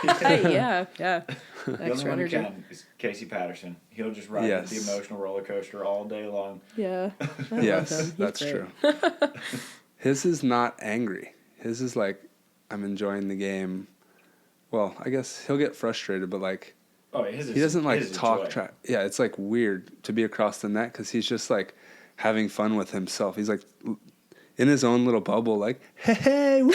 B: Yeah.
A: The only
B: Extra
A: one who
B: energy.
A: can is Casey Patterson. He'll just ride
C: Yes.
A: the emotional roller coaster all day long.
B: Yeah. I love
C: Yes,
B: him. He's
C: that's
B: great.
C: true. His is not angry. His is like, I'm enjoying the game. Well, I guess he'll get frustrated, but like,
A: Oh, his is,
C: he doesn't like
A: his is
C: talk
A: joy.
C: track. Yeah, it's like weird to be across the net because he's just like having fun with himself. He's like in his own little bubble, like, hey, woo,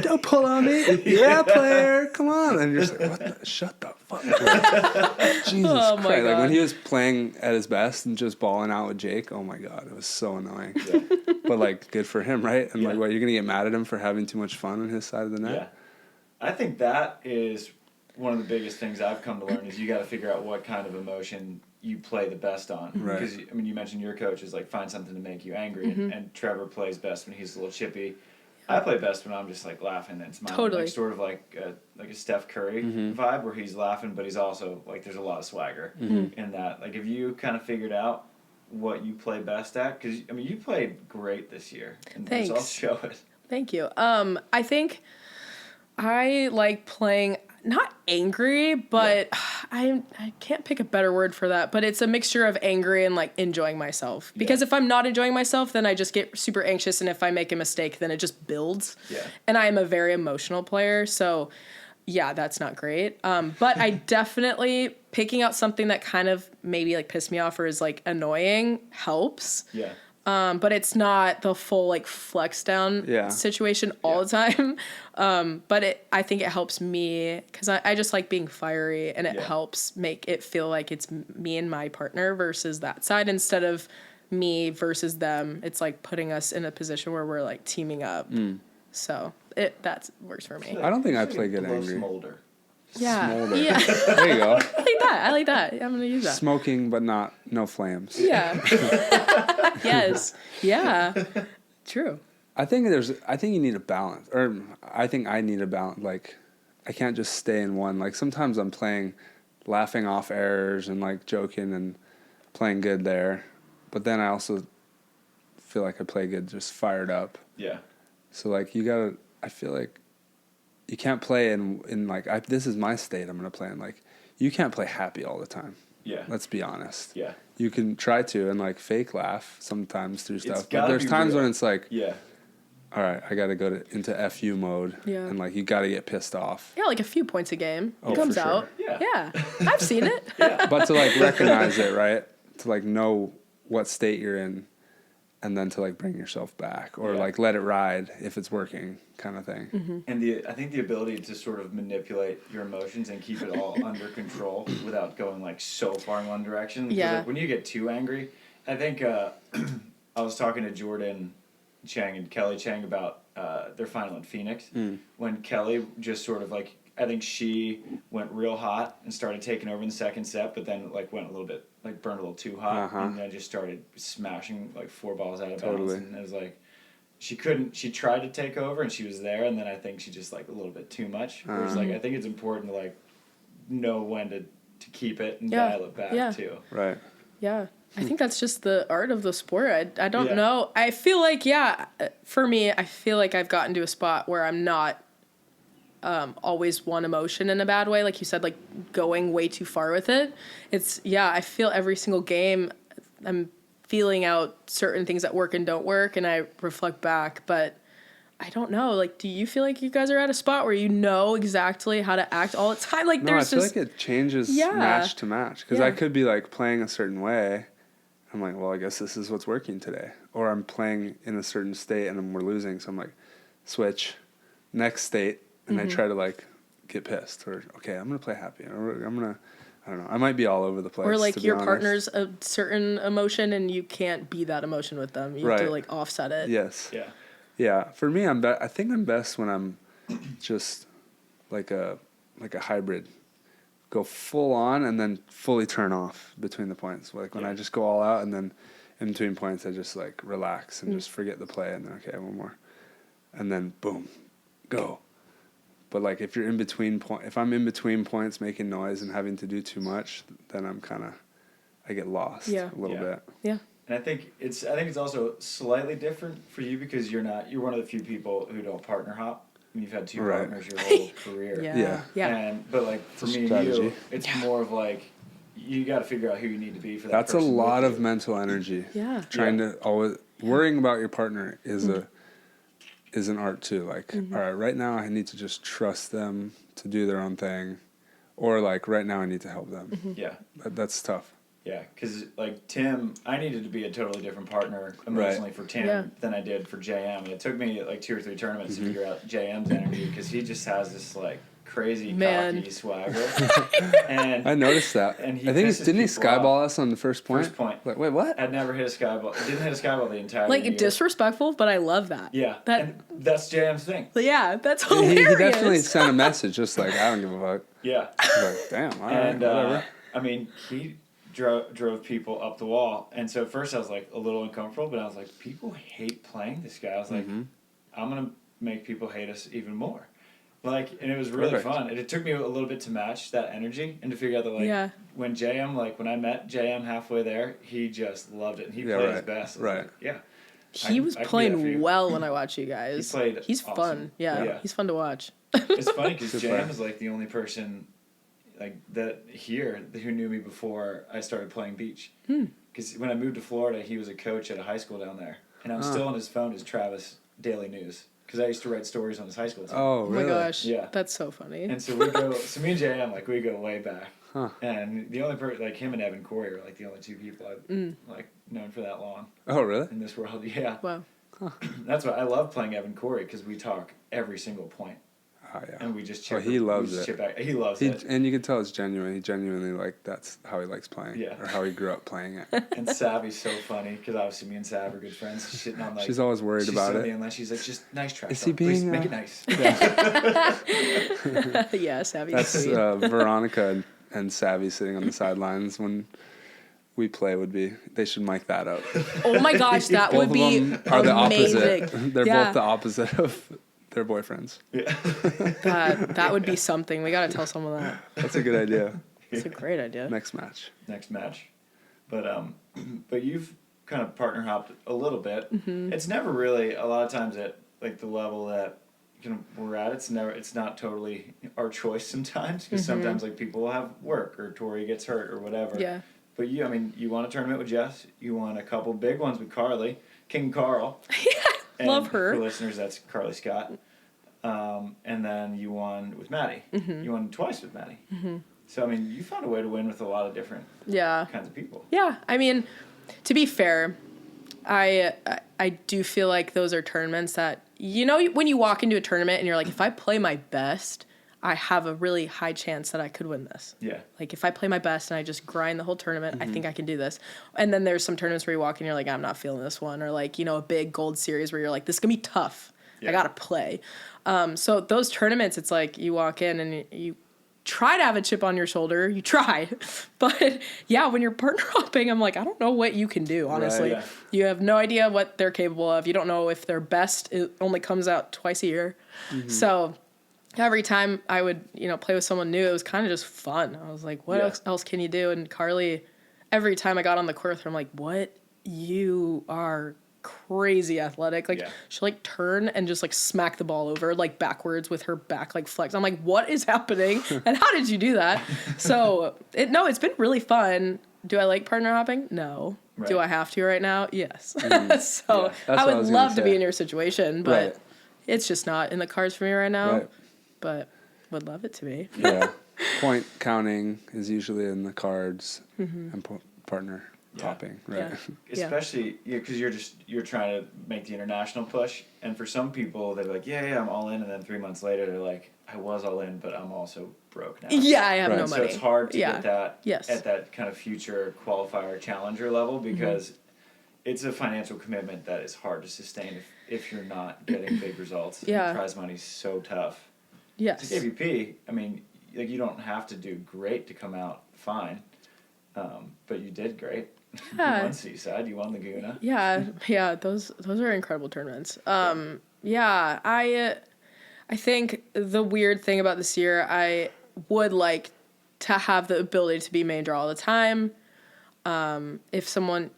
C: don't pull on me. Yeah, player, come on. And you're just like, what the? Shut the fuck up. Jesus
B: Oh my
C: Christ. Like
B: God.
C: when he was playing at his best and just balling out with Jake, oh my God, it was so annoying.
A: Yeah.
C: But like, good for him, right? And like,
A: Yeah.
C: what, you're going to get mad at him for having too much fun on his side of the net?
A: Yeah. I think that is one of the biggest things I've come to learn is you got to figure out what kind of emotion you play the best on.
C: Right.
A: Because, I mean, you mentioned your coach is like, find something to make you angry. And Trevor plays best when he's a little chippy. I play best when I'm just like laughing and smiling.
B: Totally.
A: Like, sort of like a Steph Curry vibe where he's laughing, but he's also like, there's a lot of swagger in that. Like, if you kind of figured out what you play best at, because, I mean, you played great this year. And the
B: Thanks.
A: results show it.
B: Thank you. I think I like playing not angry, but I can't pick a better word for that, but it's a mixture of angry and like enjoying myself. Because if I'm not enjoying myself, then I just get super anxious, and if I make a mistake, then it just builds.
A: Yeah.
B: And I am a very emotional player, so yeah, that's not great. But I definitely picking out something that kind of maybe like pissed me off or is like annoying helps.
A: Yeah.
B: But it's not the full like flex down situation all the time. But I think it helps me because I just like being fiery, and it helps make it feel like it's me and my partner versus that side instead of me versus them. It's like putting us in a position where we're like teaming up. So that works for me.
C: I don't think I
A: It's
C: play
A: like a
C: good
A: low
C: angry.
A: smolder.
B: Yeah.
C: Smolder.
B: Yeah.
C: There you go.
B: I like that. I'm gonna use that.
C: Smoking, but no flames.
B: Yeah. Yes. Yeah. True.
C: I think you need a balance, or I think I need a balance. Like, I can't just stay in one. Like, sometimes I'm playing, laughing off errors and like joking and playing good there, but then I also feel like I play good just fired up.
A: Yeah.
C: So like I feel like you can't play in like this is my state I'm gonna play in. Like, you can't play happy all the time.
A: Yeah.
C: Let's be honest.
A: Yeah.
C: You can try to and like fake laugh sometimes through stuff, but
A: gotta
C: there's
A: be
C: times
A: real.
C: when it's like,
A: Yeah.
C: all right, I got to go into FU mode, and like you got to get pissed off.
B: Yeah, like a few points a game.
C: Oh,
B: It comes
C: for sure.
B: out.
A: Yeah.
B: I've seen it.
C: But to like recognize it, right? To like know what state you're in, and then to like bring yourself back, or like let it ride if it's working, kind of thing.
A: And I think the ability to sort of manipulate your emotions and keep it all under control without going like so far in one direction. 'Cause,
B: Yeah.
A: like, when you get too angry, I think I was talking to Jordan Chang and Kelly Chang about their final in Phoenix. When Kelly just sort of like, I think she went real hot and started taking over in the second set, but then like went a little bit, like burned a little too hot, and then just started smashing like 4 balls out of bounds. And it was like, she tried to take over and she was there, and then I think she just like a little bit too much. Whereas like, I think it's important to like know when to keep it and dial it back too.
C: Right.
B: Yeah. I think that's just the art of the sport. I don't
A: Yeah.
B: know. I feel like, for me, I feel like I've gotten to a spot where I'm not always one emotion in a bad way. Like you said, like going way too far with it. I feel every single game I'm feeling out certain things that work and don't work, and I reflect back. But I don't know. Like, do you feel like you guys are at a spot where you know exactly how to act all the time? Like,
C: No, I
B: there's
C: feel
B: just...
C: like it changes match to match. Because I could be like playing a certain way. I'm like, well, I guess this is what's working today. Or I'm playing in a certain state and we're losing. So I'm like, switch, next state. And I try to like get pissed. Or, okay, I'm going to play happy. Or I'm going to, I don't know. I might be all over the place.
B: Or like
C: to be
B: your
C: honest.
B: partner's a certain emotion and you can't be that emotion with them. You have to like offset it.
C: Yes.
A: Yeah.
C: Yeah. For me, I think I'm best when I'm just like a hybrid. Go full on and then fully turn off between the points. Like when I just go all out, and then in between points I just like relax and just forget the play, and then okay, one more, and then boom, go. But like if I'm in between points making noise and having to do too much, then I'm kind of I get lost
B: Yeah.
C: a little bit.
B: Yeah.
A: And I think it's also slightly different for you because you're one of the few people who don't partner hop. I mean, you've had two partners your whole career.
C: Yeah.
A: But like for me and you, it's more of like you got to figure out who you need to be for that.
C: That's a
A: person
C: lot
A: with
C: of
A: you.
C: mental energy.
B: Yeah.
C: Trying to always worrying about your partner is an art too. Like, all right, right now I need to just trust them to do their own thing, or like right now I need to help them.
A: Yeah.
C: That's tough.
A: Yeah, because like Tim, I needed to be a totally different partner emotionally for Tim than I did for JM. And it took me like 2 or 3 tournaments to figure out JM's energy because he just has this like crazy cocky swagger. And
C: I noticed that.
A: And
C: I think didn't he skyball us on the first point?
A: First point.
C: Like, wait, what?
A: I'd never hit a skyball. Didn't hit a skyball the entire
B: Like
A: year.
B: disrespectful, but I love that.
A: Yeah, and that's JM's thing.
B: Yeah, that's
C: He
B: hilarious.
C: definitely sent a message, just like I don't give a fuck.
A: Yeah.
C: Like, damn, all right, whatever.
A: I mean, he drove people up the wall, and so at first I was like a little uncomfortable, but I was like, people hate playing this guy. I was like, I'm gonna make people hate us even more. Like, and it was really fun. And it took me a little bit to match that energy and to figure out that like when I met JM halfway there, he just loved it and he played his best. Like,
B: he was playing well when I watched you guys. He's
A: awesome.
B: fun. Yeah, he's fun to watch.
A: It's funny because JM is like the only person like that here who knew me before I started playing beach. Because when I moved to Florida, he was a coach at a high school down there, and I'm still on his phone as Travis Daily News because I used to write stories on his high school team.
C: Oh, really?
B: Oh my gosh,
A: yeah,
B: that's so funny.
A: And so me and JM like we go way back, and the only person like him and Evan Corey are like the only 2 people I've like known for that long.
C: Oh, really?
A: In this world, yeah.
B: Wow.
A: That's why I love playing Evan Corey because we talk every single point.
C: Oh, yeah.
A: And we just chip.
C: He loves it.
A: Chip back. He loves it.
C: And you can tell it's genuine. He genuinely, like, that's how he likes playing.
A: Yeah.
C: Or how he grew up playing it.
A: And Savvy's so funny because obviously me and Sav are good friends. She's sitting on like.
C: She's always worried about it.
A: Unless she's like, just nice trash.
C: Is he being?
A: Please make it nice.
B: Yeah, Savvy's
C: That's
B: sweet.
C: Veronica and Savvy sitting on the sidelines when we play would be. They should mic that up.
B: Oh my gosh, that would be
C: Both of them are the
B: amazing.
C: opposite. They're both the opposite of their boyfriends.
A: Yeah.
B: That would be something. We gotta tell someone that.
C: That's a good idea.
B: It's a great idea.
C: Next match.
A: But you've kind of partner hopped a little bit. It's never really a lot of times at like the level that we're at. It's not totally our choice sometimes because sometimes like people will have work or Tori gets hurt or whatever.
B: Yeah.
A: But you won a tournament with Jess. You won a couple big ones with Carly, King Carl.
B: Yeah, love her.
A: For listeners, that's Carly Scott. And then you won with Maddie. You won twice with Maddie. So, I mean, you found a way to win with a lot of different kinds of people.
B: Yeah, I mean, to be fair, I do feel like those are tournaments that, when you walk into a tournament and you're like, if I play my best, I have a really high chance that I could win this. Yeah. Like, if I play my best and I just grind the whole tournament, I think I can do this. And then there's some tournaments where you walk in and you're like, I'm not feeling this one. Or, like, a big gold series where you're like, this is going to be tough. Yeah. I got to play. So those tournaments, it's like you walk in and you try to have a chip on your shoulder. You try. But, yeah, when you're partner hopping, I'm like, I don't know what you can do, honestly. Right, yeah. You have no idea what they're capable of. You don't know if their best only comes out twice a year. So every time I would, play with someone new, it was kind of just fun. I was like, what else can you do? And Carly, every time I got on the court with her, I'm like, what? You are crazy athletic. Like, she'll, like, turn and just, like, smack the ball over, like, backwards with her back, like, flex. I'm like, what is happening? And how did you do that? So, it's been really fun. Do I like partner hopping? No. Right. Do I have to right now? Yes. So, I would love to be in your situation, but it's just not in the cards for me right now. Right. But would love it to be. Yeah.
C: Point counting is usually in the cards and partner topping, right?
A: Yeah. Especially because you're trying to make the international push, and for some people they're like, I'm all in, and then 3 months later they're like, I was all in, but I'm also broke now.
B: Yeah, I have no money.
A: So it's hard to get that at that kind of future qualifier challenger level because it's a financial commitment that is hard to sustain if you're not getting big results. Yeah, and prize money's so tough. Yes. To KVP, I mean, like you don't have to do great to come out fine, but you did great. Yeah. You won Seaside, you won Laguna.
B: Yeah, those are incredible tournaments. I think the weird thing about this year, I would like to have the ability to be main draw all the time. If someone,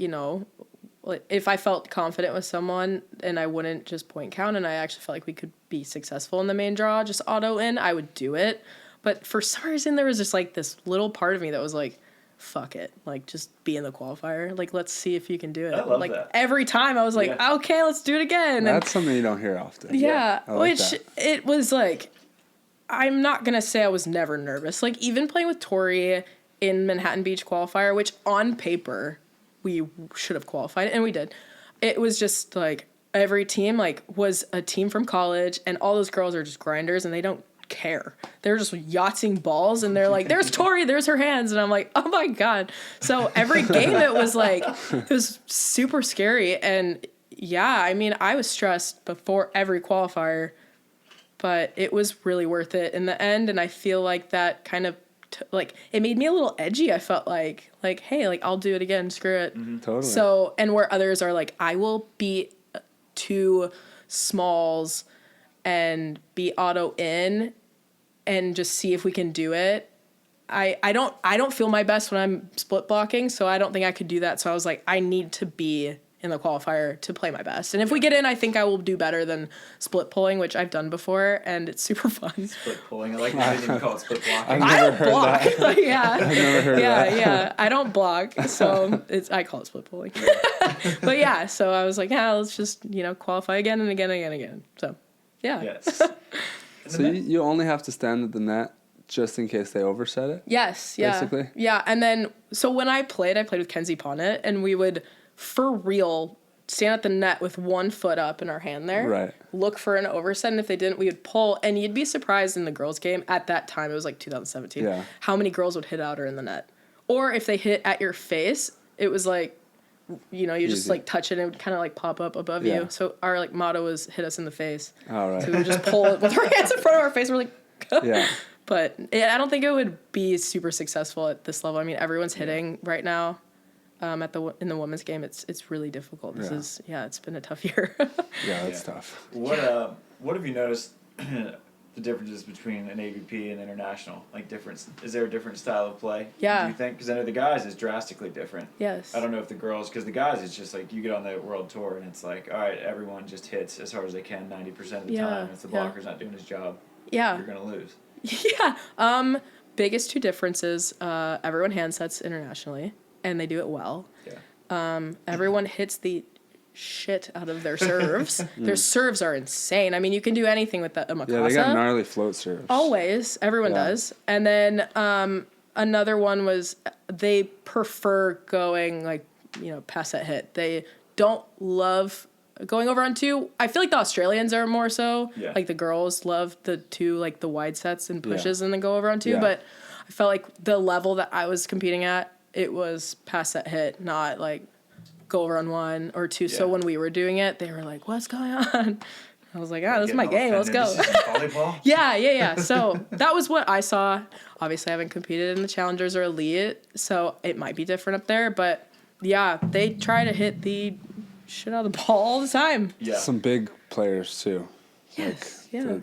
B: if I felt confident with someone and I wouldn't just point count and I actually felt like we could be successful in the main draw, just auto in, I would do it. But for some reason, there was just like this little part of me that was like, fuck it. Like, just be in the qualifier. Like, let's see if you can do it.
A: I love
B: like,
A: that.
B: every time I was like, okay, let's do it again.
C: That's something you don't hear often.
B: Yeah.
C: I like
B: Which
C: that.
B: it was like, I'm not going to say I was never nervous. Like, even playing with Tori in Manhattan Beach qualifier, which on paper we should have qualified, and we did. It was just like every team like was a team from college, and all those girls are just grinders, and they don't care. They're just yachting balls, and they're like, "There's Tori, there's her hands," and I'm like, "Oh my god!" So every game it was super scary, and yeah, I mean, I was stressed before every qualifier, but it was really worth it in the end, and I feel like that kind of it made me a little edgy. I felt like, hey, like, I'll do it again. Screw it.
C: Mm-hmm. Totally.
B: So, and where others are like, I will beat 2 smalls and be auto in and just see if we can do it. I don't feel my best when I'm split blocking, so I don't think I could do that. So I was like, I need to be in the qualifier to play my best. And if we get in, I think I will do better than split pulling, which I've done before, and it's super fun.
A: Split pulling. I like that they didn't call it split blocking.
C: I've
B: I
C: never
B: don't
C: heard
B: block.
C: that.
B: Yeah.
C: I've never heard that.
B: Yeah. I don't block, so I call it split pulling. But yeah, so I was like, let's just qualify again and again and again and again. So yeah.
A: Yes.
C: So you only have to stand at the net just in case they overset it?
B: Yes. Yeah.
C: Basically?
B: Yeah. And then, so when I played with Kenzie Ponnet, and we would, for real, stand at the net with one foot up in our hand there.
C: Right.
B: Look for an overset, and if they didn't, we would pull. And you'd be surprised in the girls' game, at that time, it was like 2017, how many girls would hit outer in the net. Or if they hit at your face, it was like, you just like touch it and it would kind of like pop up above you. So our like motto was hit us in the face.
C: All right.
B: So we would just pull it with our hands in front of our face. We're like,
C: Yeah.
B: But I don't think it would be super successful at this level. I mean, everyone's hitting right now. In the women's game, it's really difficult. It's been a tough year.
C: Yeah, that's tough.
A: What have you noticed the differences between an AVP and international? Like, is there a different style of play?
B: Yeah.
A: Do you think? Because I know the guys is drastically different.
B: Yes.
A: I don't know if the girls, because the guys it's just like you get on the world tour and it's like, all right, everyone just hits as hard as they can 90% of the time. If the blocker's not doing his job, you're gonna lose.
B: Yeah. Biggest 2 differences. Everyone hand sets internationally, and they do it well.
A: Yeah.
B: Everyone hits the shit out of their serves. Their serves are insane. I mean, you can do anything with a Makasa.
C: Yeah, they got gnarly float serves.
B: Always. Everyone does. And then another one was they prefer going, like, past that hit. They don't love going over on 2. I feel like the Australians are more so.
A: Yeah.
B: Like, the girls love the 2, like, the wide sets and pushes and then go over on 2.
C: Yeah.
B: But I felt like the level that I was competing at, it was past that hit, not, like, go over on 1 or 2. Yeah. So when we were doing it, they were like, what's going on? I was like, this is my game. Let's go.
A: This is volleyball?
B: Yeah. So that was what I saw. Obviously, I haven't competed in the Challengers or Elite, so it might be different up there. But, yeah, they try to hit the shit out of the ball all the time.
A: Yeah.
C: Some big players, too.
B: Yes,
C: The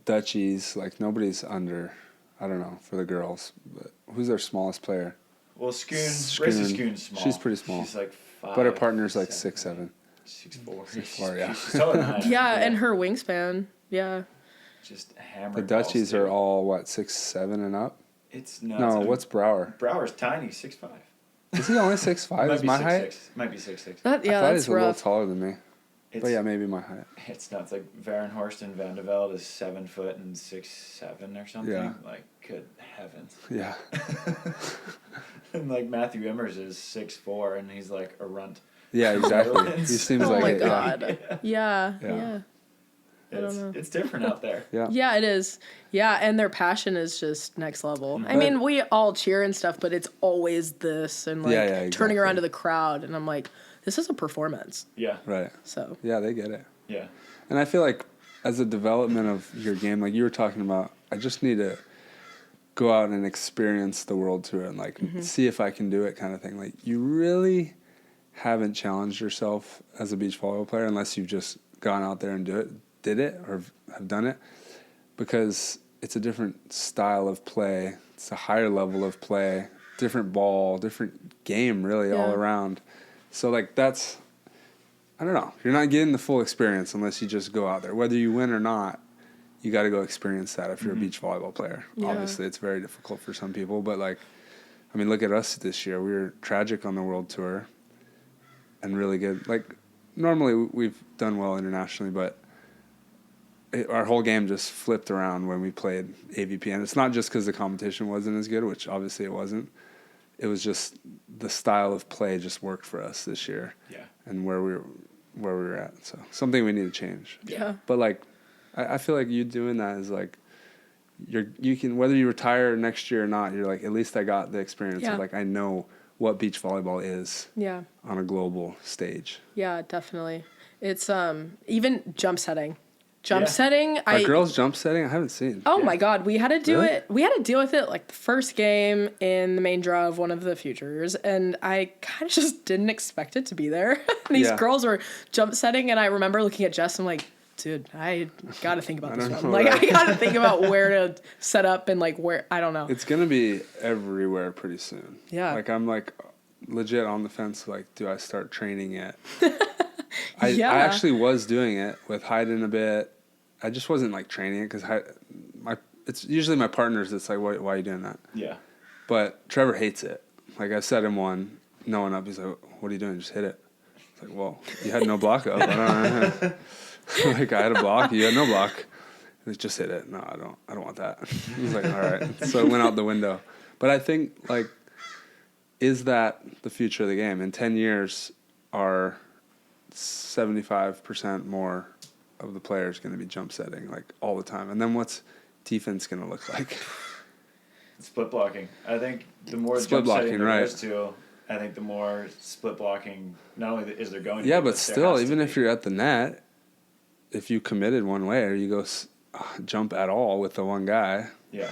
C: Dutchies, like, nobody's under, I don't know, for the girls. But who's their smallest player?
A: Well, Racing Schoon's small.
C: She's pretty small.
A: She's like 5.
C: But her partner's like 6'7".
A: 6'4".
C: 6'4", yeah.
A: She's taller than I am.
B: Yeah, and her wingspan. Yeah.
A: Just hammered.
C: The Dutchies are all, 6'7" and up?
A: It's nuts.
C: No, what's Brower?
A: Brower's tiny, 6'5".
C: Is he only 6'5"? Is my height?
A: Might be 6'6".
B: Yeah,
C: I thought
B: that's
C: he's a little
B: rough.
C: taller than me. But yeah, maybe my height.
A: It's nuts. Like Varenhorst and Van de Velde is 7 foot and 6'7" or something.
C: Yeah.
A: Like, good heavens.
C: Yeah.
A: And like Matthew Immers is 6'4" and he's like a runt.
C: Yeah, exactly. He seems
B: Oh
C: like
B: my
C: it.
B: god. Yeah. I don't know.
A: It's different out there.
C: Yeah.
B: Yeah, it is. Yeah, and their passion is just next level.
A: Mm-hmm.
B: I mean, we all cheer and stuff, but it's always this and like
C: exactly.
B: turning around to the crowd, and I'm like, this is a performance.
A: Yeah.
C: Right.
B: So.
C: Yeah, they get it.
A: Yeah.
C: And I feel like as a development of your game, like you were talking about, I just need to go out and experience the world tour and like see if I can do it kind of thing. Like you really haven't challenged yourself as a beach volleyball player unless you've just gone out there and did it or have done it, because it's a different style of play. It's a higher level of play. different ball, different game, really, all around. So, like, that's, I don't know. You're not getting the full experience unless you just go out there. Whether you win or not, you got to go experience that if you're a beach volleyball player. Yeah. Obviously, it's very difficult for some people, but, like, I mean, look at us this year. We were tragic on the World Tour and really good. Like, normally we've done well internationally, but our whole game just flipped around when we played AVP. And it's not just because the competition wasn't as good, which obviously it wasn't. It was just the style of play just worked for us this year. Yeah. And where we were at. So something we need to change.
B: Yeah.
C: But, like, I feel like you doing that is, like, you can, whether you retire next year or not, you're like, at least I got the experience of, like, I know what beach volleyball is on a global stage.
B: Yeah, definitely. It's even jump setting. Jump setting.
C: Are girls jump setting? I haven't seen.
B: Oh my God, we had to do it. We had to deal with it like the first game in the main draw of one of the futures, and I kind of just didn't expect it to be there. These girls were jump setting, and I remember looking at Jess. I'm like, dude, I got to think about this one. Like, I got to think about where to set up and, like, where, I don't know.
C: It's going to be everywhere pretty soon.
B: Yeah.
C: Like, I'm, like, legit on the fence, like, do I start training it? I actually was doing it with hiding a bit. I just wasn't, like, training it because it's usually my partners that's like, why are you doing that? Yeah. But Trevor hates it. Like, I set him one, no one up. He's like, what are you doing? Just hit it. It's like, well, you had no block up. I don't know. Like, I had a block, you had no block. Just hit it. No, I don't want that. He was like, all right. So it went out the window. But I think, like, is that the future of the game? In 10 years, are 75% more of the players going to be jump setting, like, all the time? And then what's defense going to look like?
A: Split blocking. I think the more split jump setting there goes to, I think the more split blocking, not only is there going to
C: be, but still, even if you're at the net, if you committed one way or you go jump at all with the one guy, you're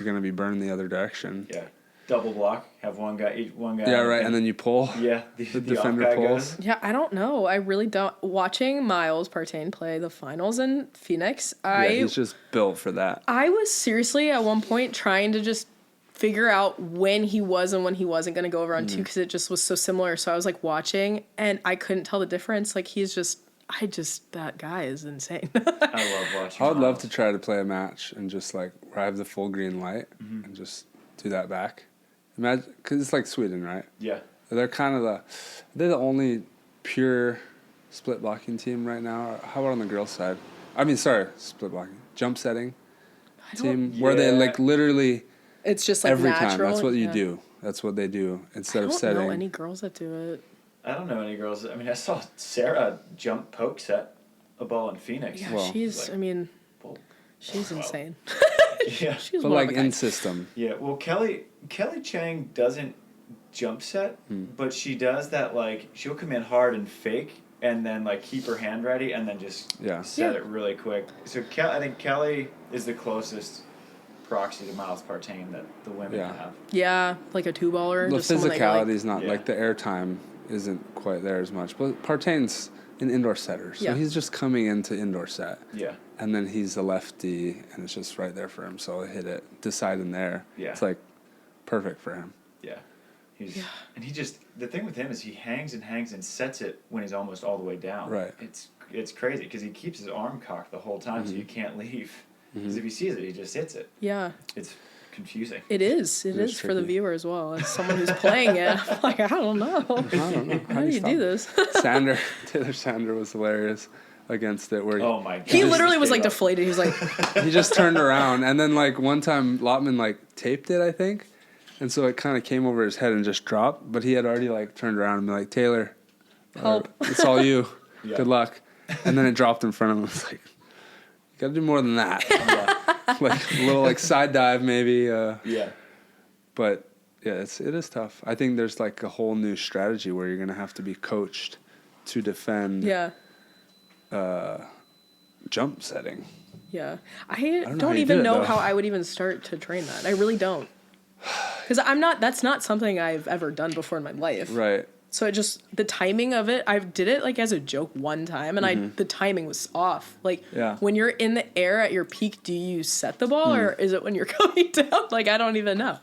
C: going to be burned the other direction. Yeah.
A: Double block, have one guy.
C: Yeah, right, and then you pull.
A: Yeah,
C: the defender pulls.
B: Goes. Yeah, I don't know. I really don't. Watching Miles Partain play the finals in Phoenix,
C: he's just built for that.
B: I was seriously at one point trying to just figure out when he was and when he wasn't going to go over on two because it just was so similar. So I was, like, watching, and I couldn't tell the difference. Like, that guy is insane.
A: I love watching.
C: I would love to try to play a match and just, like, where I have the full green light and just do that back. Imagine, because it's like Sweden, right? Yeah. They're the only pure split blocking team right now. How about on the girls' side? I mean, sorry, split blocking, jump setting team where they, like, literally.
B: It's just like
C: every
B: natural.
C: time. That's what you do. That's what they do instead of setting.
B: I don't know any girls that do it.
A: I don't know any girls. I mean, I saw Sarah jump poke set a ball in Phoenix.
B: Yeah, she's. Like, I mean, she's insane.
A: Yeah,
B: she's
C: but, like, in system.
A: Yeah, well, Kelly Chang doesn't jump set, but she does that. Like, she'll come in hard and fake, and then, like, keep her hand ready, and then just set it really quick. So I think Kelly is the closest proxy to Miles Partain that the women have.
B: Yeah, like a two-baller.
C: The physicality is not like the airtime isn't quite there as much, but Partain's an indoor setter, so he's just coming into indoor set. Yeah. And then he's a lefty, and it's just right there for him. So I hit it, decide in there. Yeah. It's, like, perfect for him.
A: Yeah. And he just, the thing with him is he hangs and sets it when he's almost all the way down. Right. It's crazy because he keeps his arm cocked the whole time, so you can't leave. Because if he sees it, he just hits it. Yeah. It's confusing.
B: It is. It is for the viewer as well. As someone who's playing it, I'm like, I don't know. How do you do this?
C: Taylor Sander was hilarious against it. Where
A: oh my god,
B: he literally was, like, deflated. He was like,
C: he just turned around, and then, like, one time Lotman, like, taped it, I think, and so it kind of came over his head and just dropped. But he had already, like, turned around and been like, Taylor,
B: help!
C: It's all you. Good luck. And then it dropped in front of him. I was like, you got to do more than that. Like a little, like, side dive maybe. But yeah, it is tough. I think there's, like, a whole new strategy where you're gonna have to be coached to defend. Yeah. Jump setting.
B: Yeah, I don't even know how I would even start to train that. I really don't, because that's not something I've ever done before in my life. Right. So the timing of it, I did it, like, as a joke one time, and the timing was off. Like, when you're in the air at your peak, do you set the ball, or is it when you're coming down? Like, I don't even know.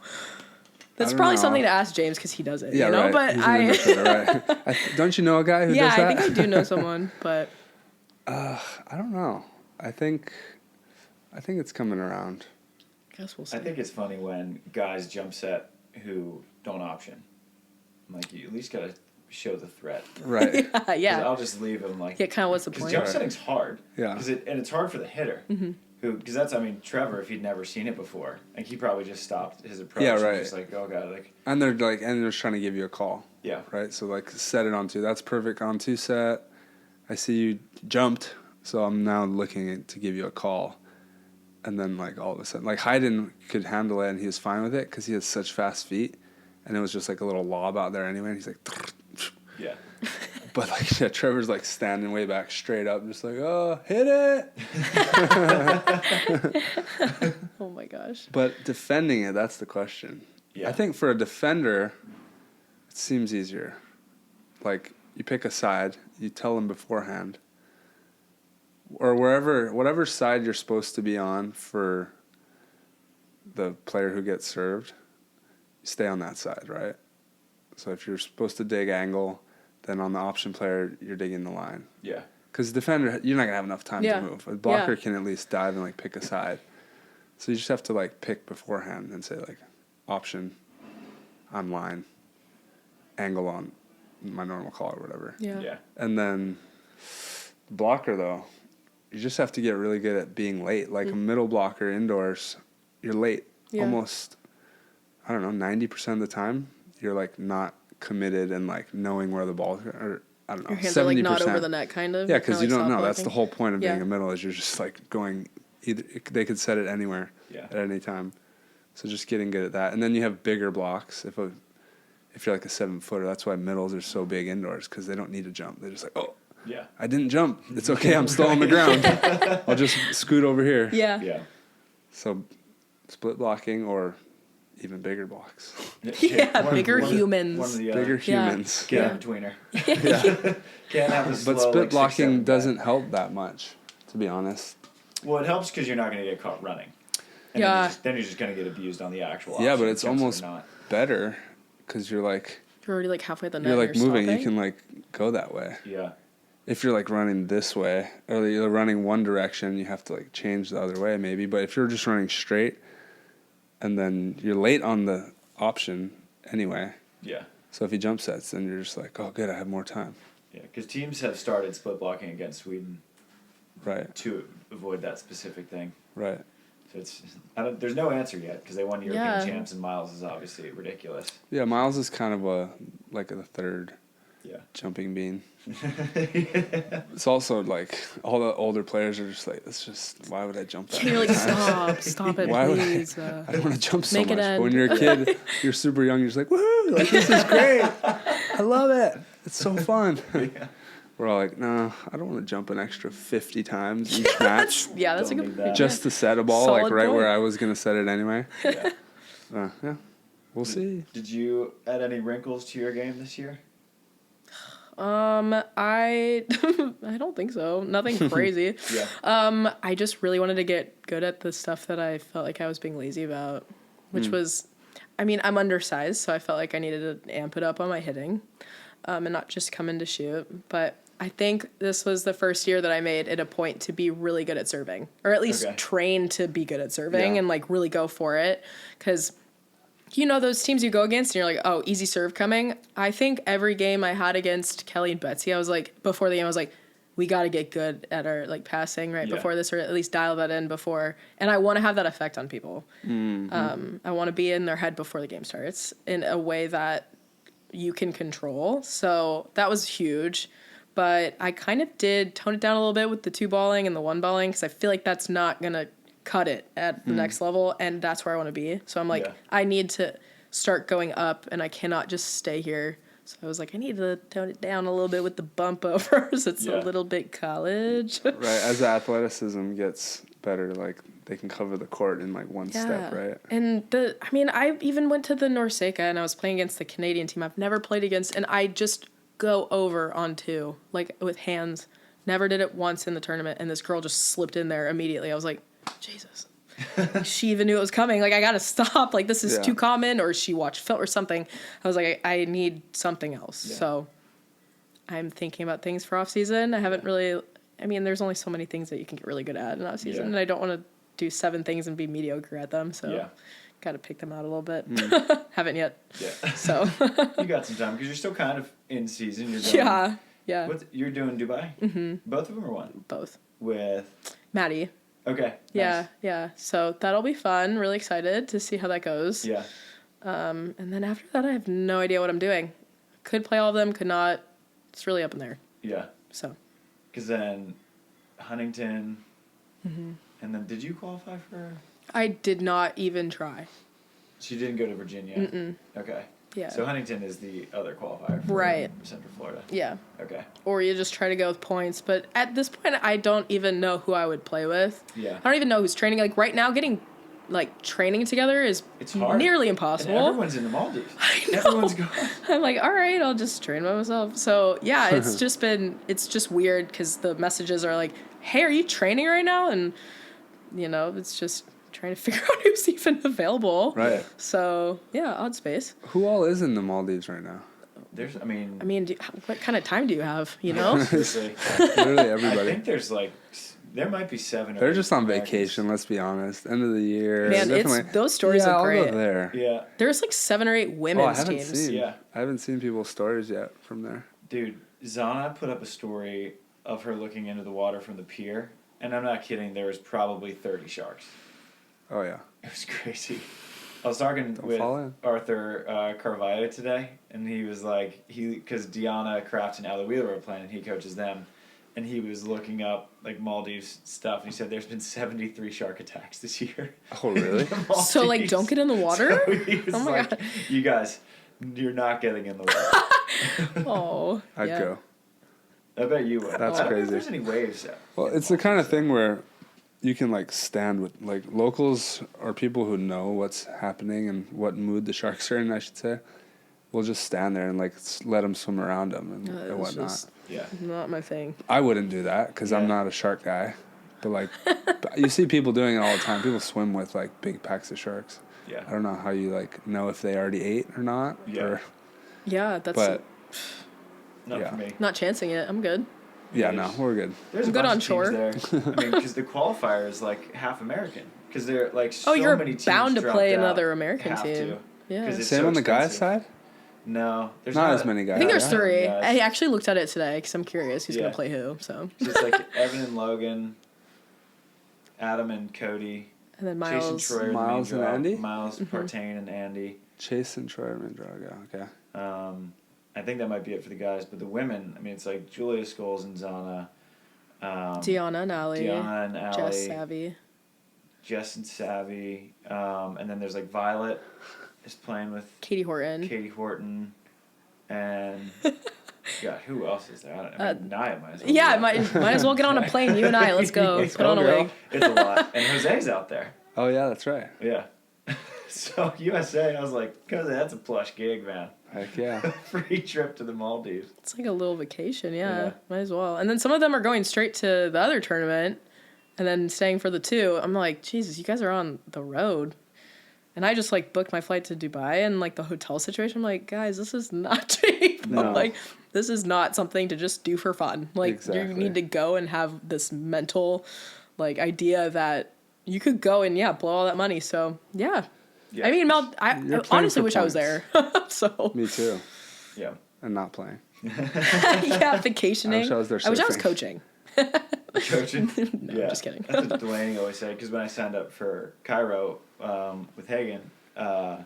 B: That's
C: don't
B: probably
C: know.
B: something to ask James because he does it.
C: Yeah,
B: you know?
C: right.
B: But
C: He's an instructor, right? Don't you know a guy who
B: yeah,
C: does that?
B: I think I do know someone, but
C: I don't know. I think it's coming around.
B: I guess we'll see.
A: I think it's funny when guys jump set who don't option. I'm like, you at least gotta show the threat.
C: Right.
B: yeah,
A: 'Cause
B: yeah.
A: I'll just leave him like.
B: Yeah, kind of what's the
A: Because
B: point?
A: jump
C: Right.
A: setting's hard.
C: Yeah.
A: And it's hard for the hitter.
B: Mm-hmm.
A: Because that's, I mean, Trevor, if he'd never seen it before, like he probably just stopped his approach.
C: Yeah,
A: and
C: right.
A: was like, oh god, like.
C: And they're just trying to give you a call.
A: Yeah.
C: Right. So like set it on 2. That's perfect on 2 set. I see you jumped, so I'm now looking to give you a call. And then like all of a sudden, like Hayden could handle it and he was fine with it because he has such fast feet, and it was just like a little lob out there anyway. And he's like,
A: Yeah.
C: but like yeah, Trevor's like standing way back straight up, just like, oh, hit it.
B: Oh my gosh.
C: But defending it, that's the question.
A: Yeah.
C: I think for a defender, it seems easier. Like you pick a side, you tell them beforehand, or whatever side you're supposed to be on for the player who gets served, you stay on that side, right? So if you're supposed to dig angle, then on the option player, you're digging the line.
A: Yeah.
C: Because defender, you're not going to have enough time
B: Yeah.
C: to move. A blocker
B: Yeah.
C: can at least dive and like pick a side. So you just have to like pick beforehand and say like option on line, angle on my normal call or whatever.
B: Yeah.
A: Yeah.
C: And then blocker though, you just have to get really good at being late. Like a middle blocker indoors, you're late
B: Yeah.
C: almost, I don't know, 90% of the time. You're like not committed and like knowing where the ball, or I don't know,
B: Your hands
C: 70%.
B: are like not over the net, kind of.
C: Yeah,
B: You're
C: because
B: kinda,
C: you
B: like,
C: don't know.
B: soft
C: That's the
B: blocking.
C: whole point of being
B: Yeah.
C: a middle is you're just like going either. They could set it anywhere
A: Yeah.
C: at any time. So just getting good at that, and then you have bigger blocks. If you're like a 7-footer, that's why middles are so big indoors because they don't need to jump. They're just like, oh,
A: Yeah.
C: I didn't jump. It's okay. I'm still on the ground. I'll just scoot over here.
B: Yeah.
A: Yeah.
C: So split blocking or even bigger blocks.
B: Yeah, bigger humans.
A: One of the other.
C: Bigger
B: Yeah.
C: humans.
A: Get
B: Yeah.
A: in between her.
C: Yeah.
A: Can't have a slow,
C: But split
A: like, 6-7
C: blocking
A: back.
C: doesn't help that much, to be honest.
A: Well, it helps because you're not going to get caught running. And
B: Yeah.
A: Then you're just going to get abused on the actual
C: Yeah,
A: option,
C: but it's
A: jumps or
C: almost
A: not.
C: better because you're like
B: You're already like halfway at the net.
C: you're
B: and
C: like
B: you're
C: moving. You
B: stopping.
C: can like go that way.
A: Yeah.
C: If you're like running this way or you're running one direction, you have to like change the other way maybe. But if you're just running straight, and then you're late on the option anyway.
A: Yeah.
C: So if he jump sets, then you're just like, oh, good, I have more time.
A: Yeah. Because teams have started split blocking against Sweden
C: Right.
A: to avoid that specific thing.
C: Right.
A: So there's no answer yet because they won European
B: Yeah.
A: champs and Miles is obviously ridiculous.
C: Yeah, Miles is kind of a third
A: Yeah.
C: jumping bean. It's also like all the older players are just like, it's just, why would I jump that?
B: Yeah, you're like,
C: many times?
B: stop it,
C: Why would
B: please.
C: I don't want to jump so
B: Make it
C: much. But when
B: end.
C: you're a kid, you're super young, you're just like, woohoo, like this is great. I love it. It's so fun.
A: Yeah.
C: We're all like, no, I don't want to jump an extra 50 times each match
B: Yeah, that's
A: Don't
B: a
A: need
B: good
A: that.
B: point.
C: just to set a ball,
B: Solid
C: like right
B: point.
C: where I was going to set it anyway.
A: Yeah.
C: Yeah, we'll see.
A: Did you add any wrinkles to your game this year?
B: I I don't think so. Nothing crazy.
A: Yeah.
B: I just really wanted to get good at the stuff that I felt like I was being lazy about, which was, I mean, I'm undersized, so I felt like I needed to amp it up on my hitting, and not just come in to shoot. But I think this was the first year that I made it a point to be really good at serving, or at least
A: Okay.
B: train to be good at serving
C: Yeah.
B: and like really go for it, because you know those teams you go against and you're like, oh, easy serve coming. I think every game I had against Kelly and Betsy, I was like, before the game, I was like, we got to get good at our like passing right
A: Yeah.
B: before this, or at least dial that in before. And I want to have that effect on people. I want to be in their head before the game starts in a way that you can control. So that was huge. But I kind of did tone it down a little bit with the 2 balling and the 1 balling because I feel like that's not going to cut it at the next level, and that's where I want to be. So I'm like,
A: Yeah.
B: I need to start going up, and I cannot just stay here. So I was like, I need to tone it down a little bit with the bump overs. It's
A: Yeah.
B: a little bit college.
C: Right, as the athleticism gets better, like they can cover the court in like one step, right?
B: And I even went to the Norseca and I was playing against the Canadian team I've never played against, and I just go over on 2, like with hands. Never did it once in the tournament, and this girl just slipped in there immediately. I was like, Jesus. she even knew it was coming. Like, I gotta stop. Like, this is
C: Yeah.
B: too common. Or she watched film or something. I was like, I need something else.
A: Yeah.
B: So I'm thinking about things for off season. I haven't really. I mean, there's only so many things that you can get really good at in off season,
A: Yeah.
B: and I don't want to do 7 things and be mediocre at them. So
A: Yeah.
B: got to pick them out a little bit. Haven't yet.
A: Yeah.
B: So
A: You got some time because you're still kind of in season. You're going,
B: yeah.
A: You're doing Dubai? Mm-hmm. Both of them or one?
B: Both.
A: With.
B: Maddie.
A: Okay.
B: Yeah,
A: Nice.
B: yeah. So that'll be fun. Really excited to see how that goes.
A: Yeah.
B: And then after that, I have no idea what I'm doing. Could play all of them, could not. It's really up in there.
A: Yeah.
B: So.
A: Because then Huntington. And then did you qualify for?
B: I did not even try.
A: She didn't go to Virginia.
B: Mm-mm.
A: Okay.
B: Yeah.
A: So Huntington is the other qualifier for
B: Right.
A: Central Florida.
B: Yeah.
A: Okay.
B: Or you just try to go with points. But at this point, I don't even know who I would play with.
A: Yeah.
B: I don't even know who's training. Like, right now, getting, like, training together is
A: It's hard.
B: nearly
A: And
B: impossible.
A: everyone's in the Maldives.
B: I know.
A: Everyone's going.
B: I'm like, all right, I'll just train by myself. So, yeah, it's just weird because the messages are like, hey, are you training right now? And, you know, it's just trying to figure out who's even available.
C: Right.
B: So, yeah, odd space.
C: Who all is in the Maldives right now?
A: There's,
B: I mean, what kind of time do you have, you know?
A: seriously.
C: Literally
A: I
C: everybody.
A: think there's like, there might be 7 or
C: They're
A: 8
C: just on
A: Americans.
C: vacation, let's be honest. End of the year.
B: Man,
C: Definitely-
B: those stories
C: yeah,
B: are
C: I'll
B: great.
C: go there.
A: Yeah.
B: There's like 7 or 8
C: Oh, I
B: women's
C: haven't
B: teams.
C: seen.
A: Yeah.
C: I haven't seen people's stories yet from there.
A: Dude, Zana put up a story of her looking into the water from the pier. And I'm not kidding, there was probably 30 sharks.
C: Oh yeah.
A: It was crazy. I was talking
C: Don't
A: with
C: fall in.
A: Arthur Carvalho today, and he was like, because Deanna Kraft and Ella Wheeler were playing, and he coaches them, and he was looking up like Maldives stuff, and he said there's been 73 shark attacks this year.
C: Oh really?
A: in the
B: So, like,
A: Maldives.
B: don't get in the water?
A: So he was
B: Oh my
A: like,
B: God.
A: you guys, you're not getting in the water.
B: Oh,
C: I'd
B: yeah.
C: go.
A: I bet you would.
C: That's
A: I don't know if
C: crazy.
A: there's any waves.
C: Well, it's the kind of thing where you can like stand with like locals or people who know what's happening and what mood the sharks are in, I should say. We'll just stand there and like let them swim around them and
B: It's
C: whatnot.
B: just
A: Yeah.
B: not my thing.
C: I wouldn't do that because I'm
A: Yeah.
C: not a shark guy. But like, you see people doing it all the time. People swim with like big packs of sharks.
A: Yeah.
C: I don't know how you like know if they already ate or not.
A: Yeah.
C: Or,
B: Yeah, that's
C: but
A: Not
C: Yeah.
A: for me.
B: not chancing it. I'm good.
C: yeah,
A: It
C: no,
A: is.
C: we're good.
A: There's a
B: Good
A: bunch
B: on
A: of
B: shore.
A: teams there. I mean, because the qualifier is like half American. Because they're like so
B: Oh, you're
A: many teams
B: bound to
A: dropped
B: play
A: out
B: another American
A: have
B: team.
A: to,
B: Yeah.
A: 'cause it's
C: Same
A: so
C: on the guys'
A: expensive.
C: side.
A: No, there's
C: Not as many guys.
B: I think there's
C: Yeah.
B: 3.
A: Guys.
B: I actually looked at it today because I'm curious who's
A: Yeah.
B: gonna play who. So
A: So it's like Evan and Logan, Adam and Cody,
B: and then
A: Chase and
B: Miles.
A: Troy are the main
C: Miles and
A: draw.
C: Andy?
A: Miles, Partain, and Andy.
C: Chase and Troy Mandraga. Okay.
A: I think that might be it for the guys, but the women, I mean, it's like Julia Scholes and Zana.
B: Deanna and Allie.
A: Deanna and Allie.
B: Jess Savvy.
A: Jess and Savvy. And then there's like Violet is playing with
B: Katie Horton.
A: Katie Horton. And God, who else is there? I mean, Naya might as well.
B: Yeah,
A: be
B: might
A: out there.
B: as well get on a plane. You and I, let's go.
A: Let's
B: Put on a
A: girl.
B: wig.
A: It's a lot. And Jose's out there.
C: Oh yeah, that's right.
A: Yeah. So USA, I was like, Jose, that's a plush gig, man.
C: Heck yeah.
A: Free trip to the Maldives.
B: It's like a little vacation. Yeah,
A: Yeah.
B: might as well. And then some of them are going straight to the other tournament, and then staying for the 2. I'm like, Jesus, you guys are on the road. And I just like booked my flight to Dubai and like the hotel situation. I'm like, guys, this is not cheap.
C: No.
B: Like, this is not something to just do for fun. Like, you
C: Exactly.
B: need to go and have this mental, like, idea that you could go and blow all that money. So yeah,
A: Yeah.
B: I mean,
C: You're
B: I
C: playing
B: honestly
C: for
B: wish I was
C: points.
B: there. So
C: Me too.
A: Yeah.
C: And not playing.
B: yeah, vacationing.
C: I wish I was there
B: I wish I was
C: surfing.
B: coaching.
A: Coaching?
B: No, I'm just kidding.
A: That's what Delaney always said, because when I signed up for Cairo with Hagen, I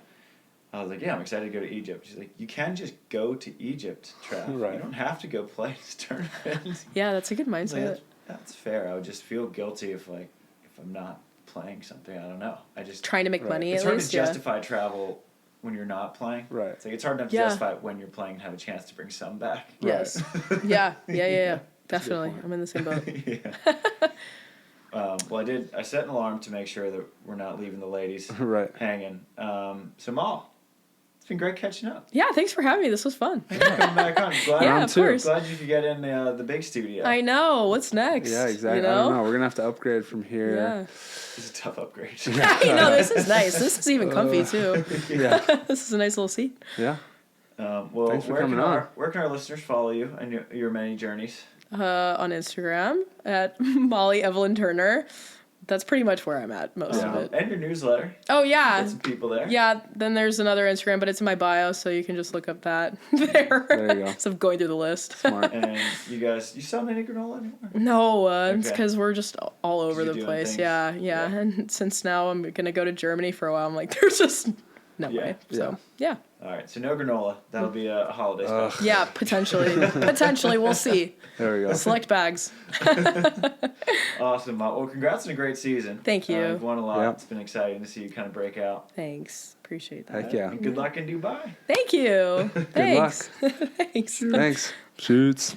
A: was like, yeah, I'm excited to go to Egypt. She's like, you can just go to Egypt, Trav.
C: Right.
A: You don't have to go play this tournament.
B: Yeah, that's a good
A: I was like,
B: mindset.
A: that's fair. I would just feel guilty if I'm not playing something. I don't know. I just
B: Trying to make
C: Right.
B: money
A: it's
B: at
A: hard
B: least.
A: to justify travel when you're not playing.
C: Right.
A: It's like it's hard enough to
B: Yeah.
A: justify it when you're playing and have a chance to bring some back.
B: Yes. Yeah. Definitely.
C: point.
B: I'm in the same boat.
A: Yeah. Well, I set an alarm to make sure that we're not leaving the ladies
C: Right.
A: hanging. So Mal, been great catching up.
B: Yeah, thanks for having me. This was fun.
A: Thanks for coming back on. Glad,
B: Yeah, of course.
A: Glad you could get in the big studio.
B: I know. What's next?
C: Yeah, exactly.
B: You know?
C: I don't know. We're gonna have to upgrade from here.
B: Yeah.
A: It's a tough upgrade.
B: I know. This is nice. This is even comfy too.
C: Yeah.
B: This is a nice little seat.
C: Yeah.
A: Well,
C: Thanks for
A: where
C: coming
A: can
C: on.
A: where can our listeners follow you and your many journeys?
B: On Instagram at Molly Evelyn Turner. That's pretty much where I'm at most of it.
A: And your newsletter.
B: Oh yeah.
A: Got some people there.
B: Yeah, then there's another Instagram, but it's in my bio, so you can just look up that there.
C: There you go.
B: So I'm going through the list.
C: Smart.
A: And you sell mini granola anymore?
B: No, it's
A: Okay.
B: because we're just all over
A: You're
B: the
A: doing
B: place.
A: things.
B: Yeah.
A: Yeah.
B: And since now I'm gonna go to Germany for a while, I'm like, there's just no
A: Yeah.
B: way. So yeah.
A: All right, so no granola. That'll be a holiday
C: Ugh.
A: special.
B: Yeah, potentially, we'll see.
C: There we go.
B: Select bags.
A: Awesome. Well, congrats on a great season.
B: Thank you.
A: You've won a lot.
C: Yeah.
A: It's been exciting to see you kind of break out.
B: Thanks. Appreciate that.
C: Heck yeah.
A: And good luck in Dubai.
B: Thank you. Thanks. Thanks.
C: Thanks. Shoots.